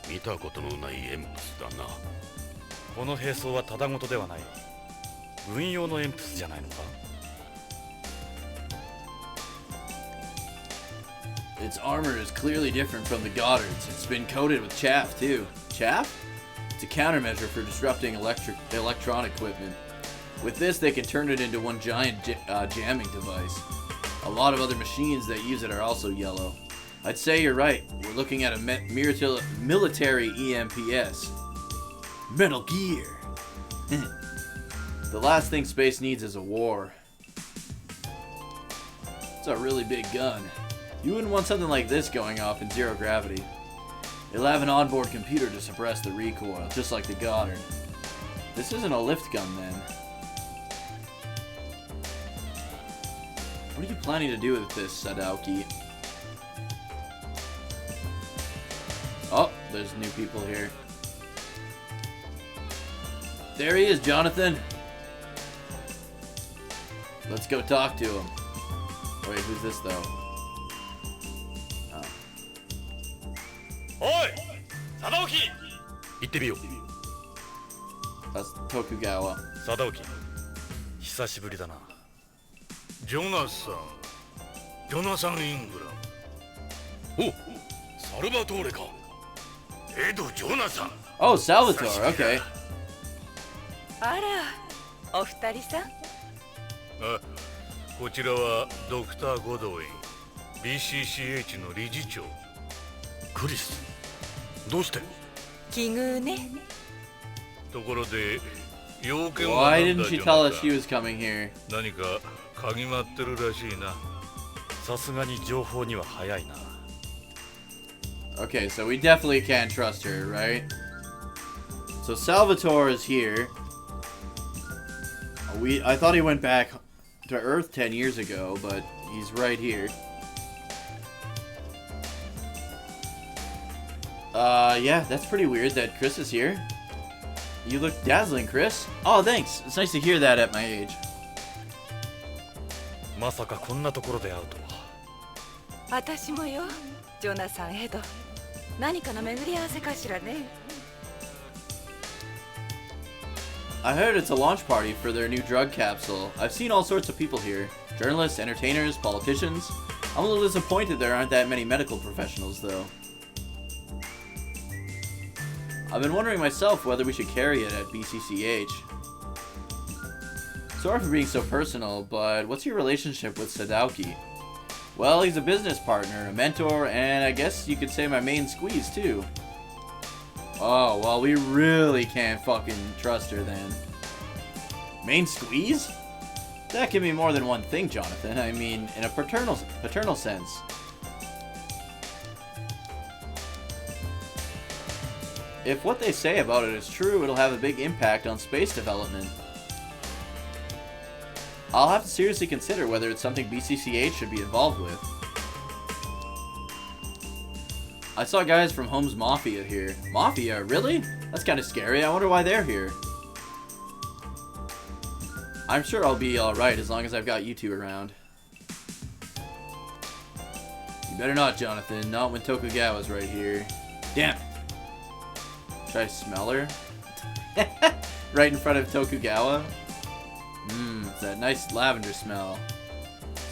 見たことのない鉛筆だな。この兵装はただごとではない。軍用の鉛筆じゃないのか？ Its armor is clearly different from the Goddards. It's been coated with chaff, too. Chaff? It's a countermeasure for disrupting electronic equipment. With this, they can turn it into one giant jamming device. A lot of other machines that use it are also yellow. I'd say you're right. We're looking at a military EMPS. Metal Gear. The last thing space needs is a war. It's a really big gun. You wouldn't want something like this going off in zero gravity. It'll have an onboard computer to suppress the recoil, just like the Goddard. This isn't a lift gun, then. What are you planning to do with this, Sadauki? Oh, there's new people here. There he is, Jonathan. Let's go talk to him. Wait, who's this, though? Oi! Sadauki! 行ってみよう。 That's Tokugawa. Sadauki. 久しぶりだな。ジョナサン。ジョナサン・イングラム。お、サルバトーレか。エド・ジョナサン。 Oh, Salvatore, okay. あら、お二人さん。あ、こちらはドクター・ゴドウィン。BCCH の理事長。クリス。どうして？奇遇ね。ところで、要件は Why 何だ didn't she ジョ tell ナ us サ she ン。 was coming here? 何か鍵待ってるらしいな。さすがに情報には早いな。Okay, so we definitely can't trust her, right? So Salvatore is here. I thought he went back to Earth 10 years ago, but he's right here. Yeah, that's pretty weird that Chris is here. You look dazzling, Chris. Oh, thanks. It's nice to hear that at my age. まさかこんなところで会うとは。私もよ、ジョナサン・エド。何かの巡り合わせかしらね。I heard it's a launch party for their new drug capsule. I've seen all sorts of people here. Journalists, entertainers, politicians. I'm a little disappointed there aren't that many medical professionals, though. I've been wondering myself whether we should carry it at BCCH. Sorry for being so personal, but what's your relationship with Sadauki? Well, he's a business partner, a mentor, and I guess you could say my main squeeze, too. Oh, well, we really can't fucking trust her then. Main squeeze? That can be more than one thing, Jonathan. I mean, in a paternal sense. If what they say about it is true, it'll have a big impact on space development. I'll have to seriously consider whether it's something BCCH should be involved with. I saw guys from Holmes Mafia here. Mafia? Really? That's kind of scary. I wonder why they're here. I'm sure I'll be alright as long as I've got you two around. You better not, Jonathan. Not when Tokugawa's right here. Damn it. Should I smell her? Right in front of Tokugawa? It's that nice lavender smell.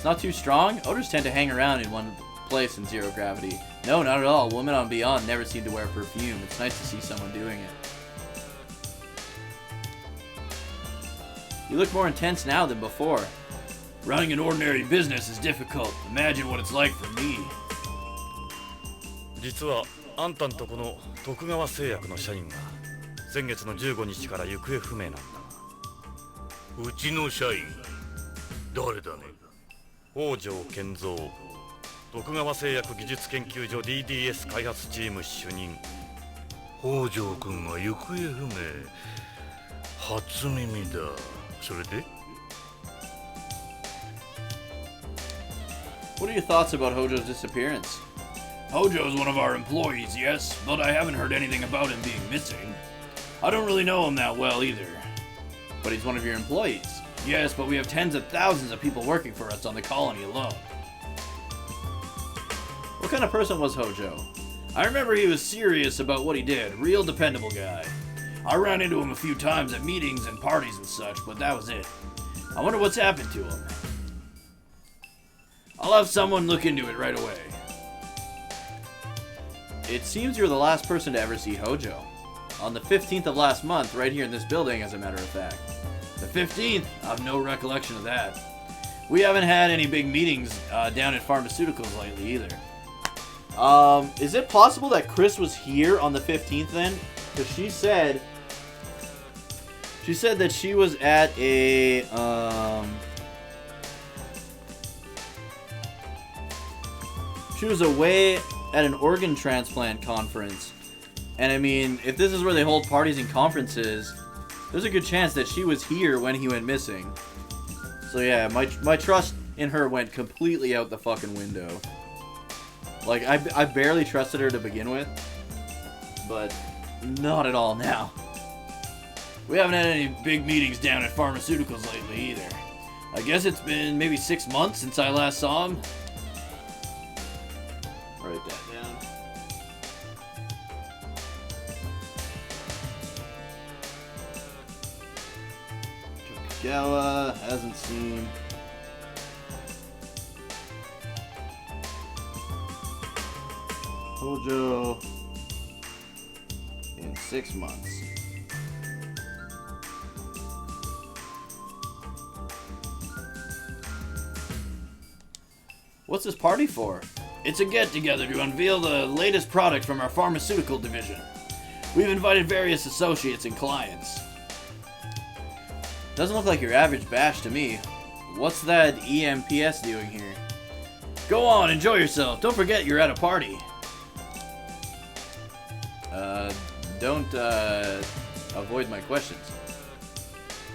It's not too strong? Odors tend to hang around in one place in zero gravity. No, not at all. Women on Beyond never seem to wear perfume. It's nice to see someone doing it. You look more intense now than before. Running an ordinary business is difficult. Imagine what it's like for me. 実はあんたんとこの徳川製薬の社員が先月の15日から行方不明なんだ。うちの社員誰だね。北条健三、徳川製薬技術研究所 DDS 開発チーム主任。北条君が行方不明。初耳だ。それで What are your thoughts about Hojo's disappearance? Hojo's one of our employees, yes, but I haven't heard anything about him being missing. I don't really know him that well either. But he's one of your employees. Yes, but we have tens of thousands of people working for us on the colony alone. What kind of person was Hojo? I remember he was serious about what he did, real dependable guy. I ran into him a few times at meetings and parties and such, but that was it. I wonder what's happened to him. I'll have someone look into it right away. It seems you're the last person to ever see Hojo. On the 15th of last month, right here in this building, as a matter of fact. The 15th? I've no recollection of that. We haven't had any big meetings down at pharmaceuticals lately either. Is it possible that Chris was here on the 15th then? Because she said that she was at a, she was away at an organ transplant conference. And I mean, if this is where they hold parties and conferences, there's a good chance that she was here when he went missing. So yeah, my trust in her went completely out the fucking window. Like, I barely trusted her to begin with, but not at all now. We haven't had any big meetings down at pharmaceuticals lately either. I guess it's been maybe 6 months since I last saw him. Write that down. Tokugawa hasn't seen. Hojo in 6 months. What's this party for? It's a get-together to unveil the latest product from our pharmaceutical division. We've invited various associates and clients. Doesn't look like your average bash to me. What's that EMPS doing here? Go on, enjoy yourself. Don't forget you're at a party. Don't avoid my questions.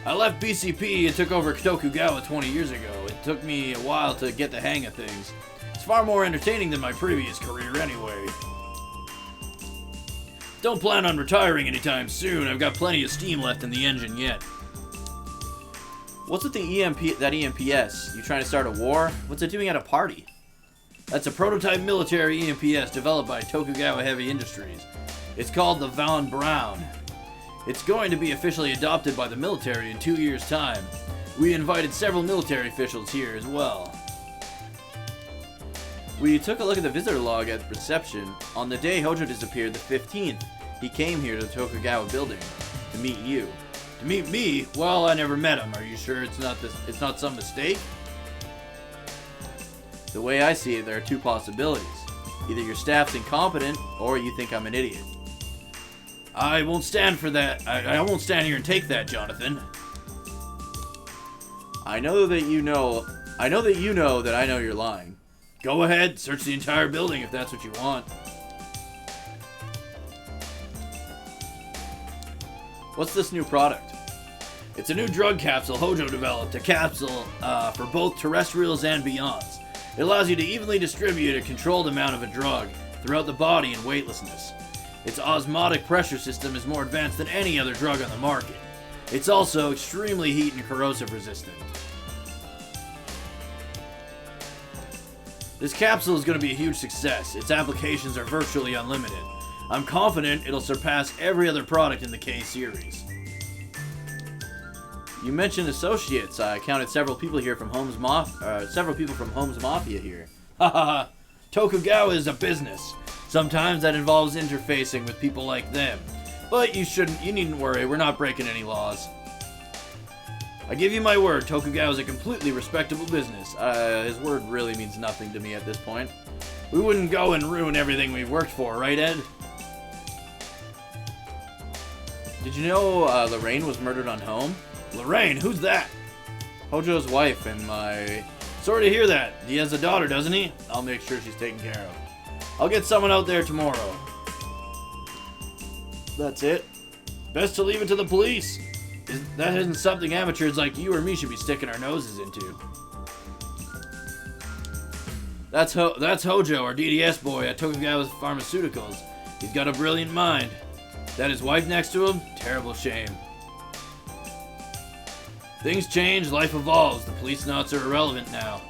I left BCP and took over Tokugawa 20 years ago. It took me a while to get the hang of things. It's far more entertaining than my previous career anyway. Don't plan on retiring anytime soon. I've got plenty of steam left in the engine yet. What's with the EMPS? You trying to start a war? What's it doing at a party? That's a prototype military EMPS developed by Tokugawa Heavy Industries. It's called the Von Braun. It's going to be officially adopted by the military in 2 years' time. We invited several military officials here as well. We took a look at the visitor log at reception. On the day Hojo disappeared, the 15th, he came here to the Tokugawa building to meet you. To meet me? Well, I never met him. Are you sure it's not some mistake? The way I see it, there are two possibilities. Either your staff's incompetent, or you think I'm an idiot. I won't stand for that. I won't stand here and take that, Jonathan. I know that you know that I know you're lying. Go ahead, search the entire building if that's what you want. What's this new product? It's a new drug capsule Hojo developed, a capsule for both terrestrials and beyonds. It allows you to evenly distribute a controlled amount of a drug throughout the body in weightlessness. Its osmotic pressure system is more advanced than any other drug on the market. It's also extremely heat and corrosive resistant. This capsule is going to be a huge success. Its applications are virtually unlimited. I'm confident it'll surpass every other product in the K series. You mentioned associates. I counted several people here from several people from Holmes Mafia here. Ha ha ha. Tokugawa is a business. Sometimes that involves interfacing with people like them. But you needn't worry, we're not breaking any laws. I give you my word, Tokugawa is a completely respectable business. His word really means nothing to me at this point. We wouldn't go and ruin everything we've worked for, right, Ed? Did you know Lorraine was murdered on home? Lorraine, who's that? Hojo's wife and my... Sorry to hear that. He has a daughter, doesn't he? I'll make sure she's taken care of. I'll get someone out there tomorrow. That's it? Best to leave it to the police. That isn't something amateurs like you or me should be sticking our noses into. That's Hojo, our DDS boy at Tokugawa Pharmaceuticals. He's got a brilliant mind. That his wife next to him? Terrible shame. Things change, life evolves. The Policenauts are irrelevant now.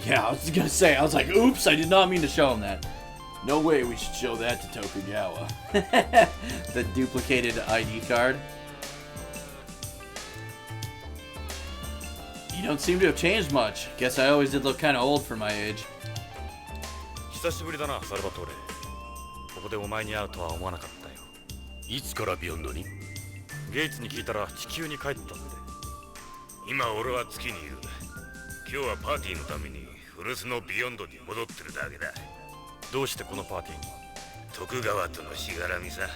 Yeah, I was gonna say, I was like, oops, I did not mean to show him that. No way we should show that to Tokugawa. The duplicated ID card. You don't seem to have changed much. Guess I always did look kind of old for my age. 久しぶりだな、サルバトーレ。ここでお前に会うとは思わなかったよ。いつからビヨンドに？ゲイツに聞いたら地球に帰ったって。今俺は月にいる。今日はパーティーのために古巣のビヨンドに戻ってるだけだ。どうしてこのパーティーに？徳川とのしがらみさ。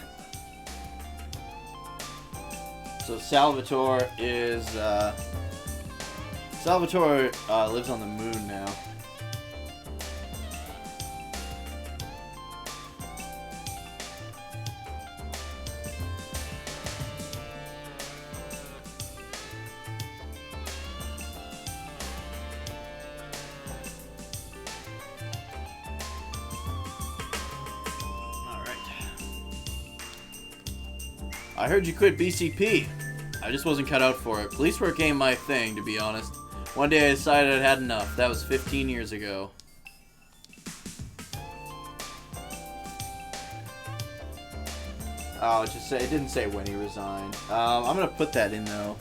So Salvatore is Salvatore lives on the moon now. I heard you quit BCP. I just wasn't cut out for it. Police work ain't my thing, to be honest. One day I decided I'd had enough. That was 15 years ago. Oh, it didn't say when he resigned. I'm gonna put that in though.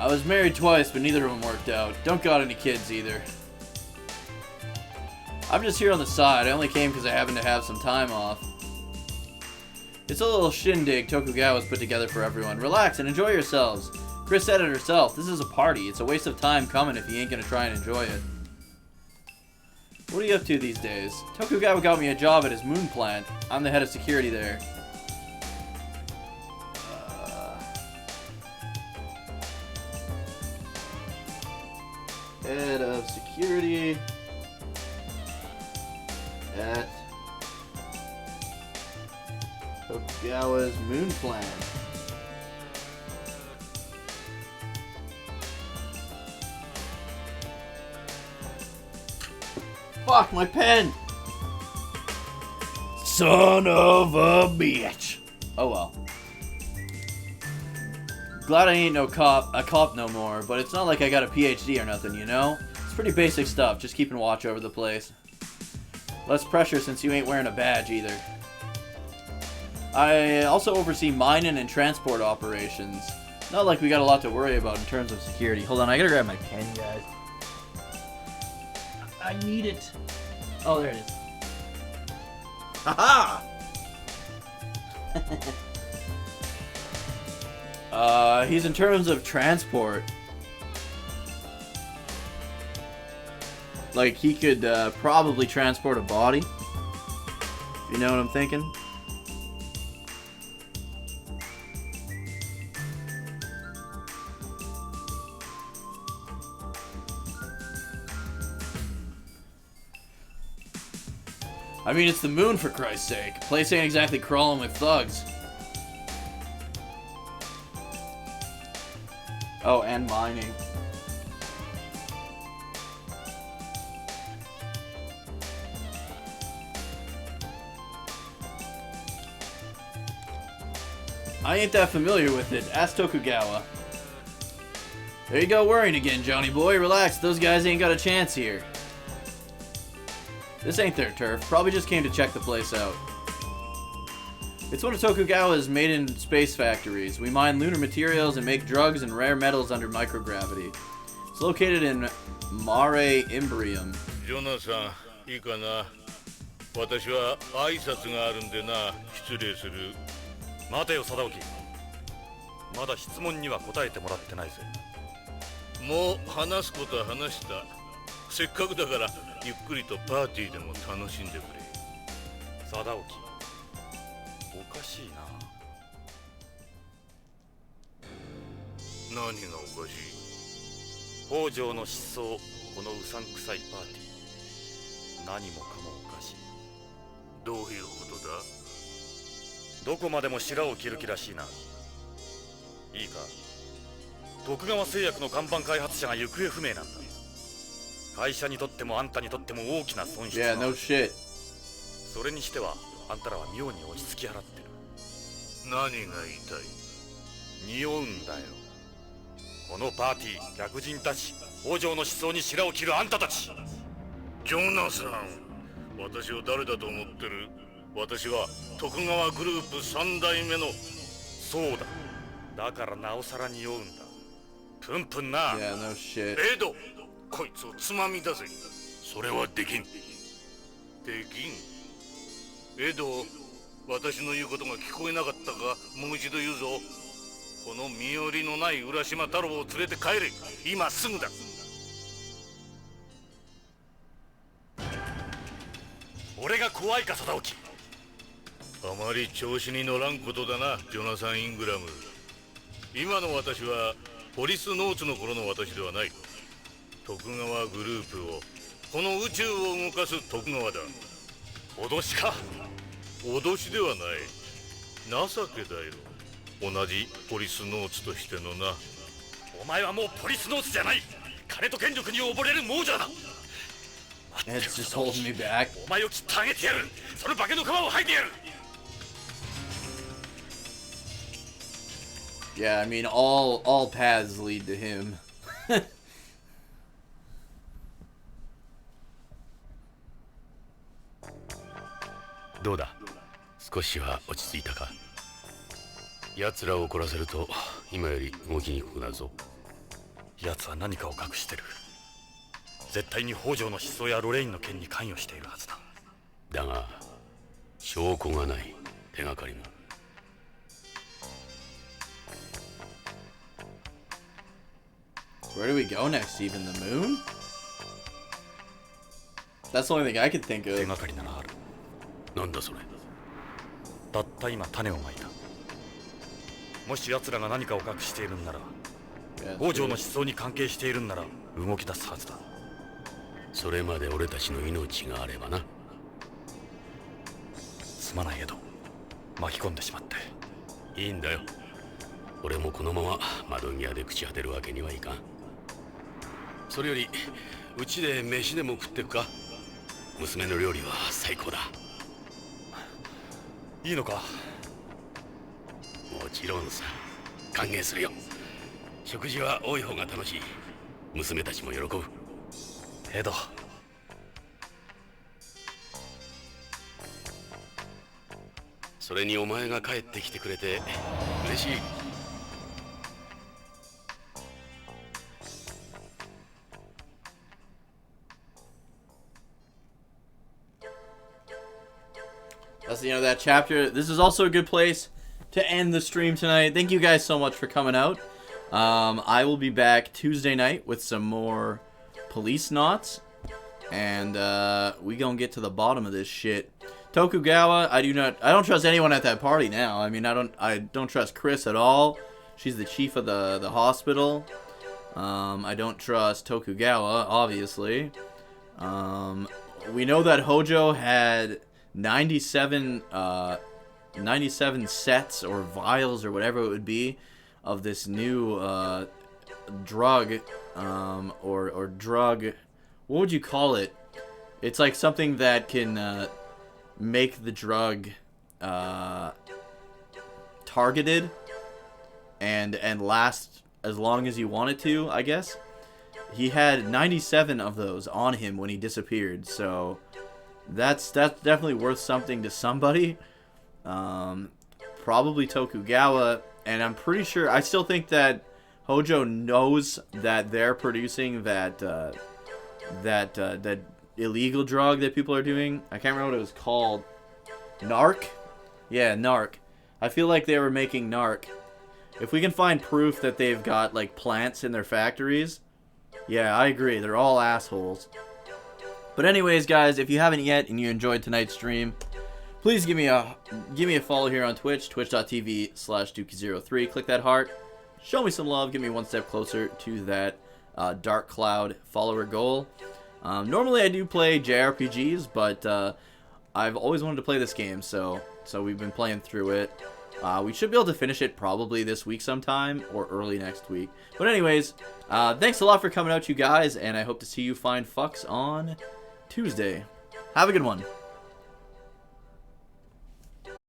I was married twice, but neither of them worked out. Don't got any kids either. I'm just here on the side. I only came because I happen to have some time off. It's a little shindig Tokugawa's put together for everyone. Relax and enjoy yourselves. Chris said it herself. This is a party. It's a waste of time coming if you ain't gonna try and enjoy it. What are you up to these days? Tokugawa got me a job at his moon plant. I'm the head of security there. Head of security at Tokugawa's moon plant. Fuck, my pen! Son of a bitch. Oh well. Glad I ain't a cop no more, but it's not like I got a PhD or nothing, you know? It's pretty basic stuff, just keeping watch over the place. Less pressure since you ain't wearing a badge either. I also oversee mining and transport operations. Not like we got a lot to worry about in terms of security. Hold on, I gotta grab my pen, guys. I need it. Oh, there it is. Haha! He's in terms of transport. Like, he could probably transport a body. You know what I'm thinking? I mean, it's the moon, for Christ's sake. Place ain't exactly crawling with thugs. Oh, and mining. I ain't that familiar with it. Ask Tokugawa. There you go worrying again, Johnny boy. Relax, those guys ain't got a chance here. This ain't their turf. Probably just came to check the place out. It's one of Tokugawa's maiden space factories. We mine lunar materials and make drugs and rare metals under microgravity. It's located in Mare Imbrium. ジョナさん、いいかな。私は挨拶があるんでな。失礼する。待てよ、貞沖。まだ質問には答えてもらってないぜ。もう話すことは話した。せっかくだからゆっくりとパーティーでも楽しんでくれ。貞沖、おかしいな。何がおかしい？北条の失踪、このうさんくさいパーティー。何もかもおかしい。どういうことだ？どこまでも白を切る気らしいな。いいか、徳川製薬の看板開発者が行方不明なんだ。会社にとってもあんたにとっても大きな損失だ。Yeah, no shit. それにしてはあんたらは妙に落ち着き払ってる。何が言いたい？匂うんだよ。このパーティー、客人たち、北条の失踪に白を切るあんたたち。ジョナサン、私を誰だと思ってる？私は徳川グループ3代目の。そうだ。だからなおさら匂うんだ。プンプンな。Yeah, no shit. エド、こいつをつまみだぜ。それはできん。できん。エド、私の言うことが聞こえなかったか？もう一度言うぞ。この身寄りのない浦島太郎を連れて帰れ。今すぐだ。俺が怖いか、貞沖。あまり調子に乗らんことだな、ジョナサン・イングラム。今の私はポリスノーツの頃の私ではない。徳川グループを、この宇宙を動かす徳川だ。脅しか？脅しではない。情けだよ。同じポリスノーツとしてのな。お前はもうポリスノーツじゃない。金と権力に溺れる亡者だ。 It's just holding me back. お前を切ってあげてやる。その化けの皮を剥いてやる。 Yeah, I mean, all paths lead to him. どうだ、少しは落ち着いたか？奴らを怒らせると今より動きにくくなるぞ。奴は何かを隠してる。絶対に北条の失踪やロレインの件に関与しているはずだ。だが証拠がない。手がかりも。Where do we go next? Even the moon? That's the only thing I could think 手 of. がかりならある。なんだそれ？たった今種をまいた。もし奴らが何かを隠しているんなら、 Yeah, 北条の失踪に関係しているんなら動き出すはずだ。それまで俺たちの命があればな。すまないエド、巻き込んでしまって。いいんだよ。俺もこのまま窓際で朽ち果てるわけにはいかん。それよりうちで飯でも食ってくか？娘の料理は最高だ。いいのか？もちろんさ、歓迎するよ。食事は多い方が楽しい。娘たちも喜ぶ。エド、それにお前が帰ってきてくれて嬉しい。That's the end of that chapter. This is also a good place to end the stream tonight. Thank you guys so much for coming out. I will be back Tuesday night with some more Policenauts, and we gonna get to the bottom of this shit. Tokugawa, I don't trust anyone at that party now. I mean, I don't trust Chris at all. She's the chief of the hospital. I don't trust Tokugawa, obviously. We know that Hojo had 97 sets or vials or whatever it would be of this new drug or drug, what would you call it? It's like something that can make the drug targeted and last as long as you want it to, I guess. He had 97 of those on him when he disappeared, so that's definitely worth something to somebody. Probably Tokugawa, and I'm pretty sure, I still think that Hojo knows that they're producing that illegal drug that people are doing. I can't remember what it was called. Narc? Yeah, Narc. I feel like they were making Narc. If we can find proof that they've got like plants in their factories, yeah, I agree. They're all assholes. But anyways, guys, if you haven't yet and you enjoyed tonight's stream, please give me a follow here on Twitch, twitch.tv/Dookie03. Click that heart. Show me some love. Get me one step closer to that Dark Cloud follower goal. Normally I do play JRPGs, but I've always wanted to play this game, so we've been playing through it. We should be able to finish it probably this week sometime or early next week. But anyways, thanks a lot for coming out, you guys, and I hope to see you find fucks on Tuesday. Have a good one.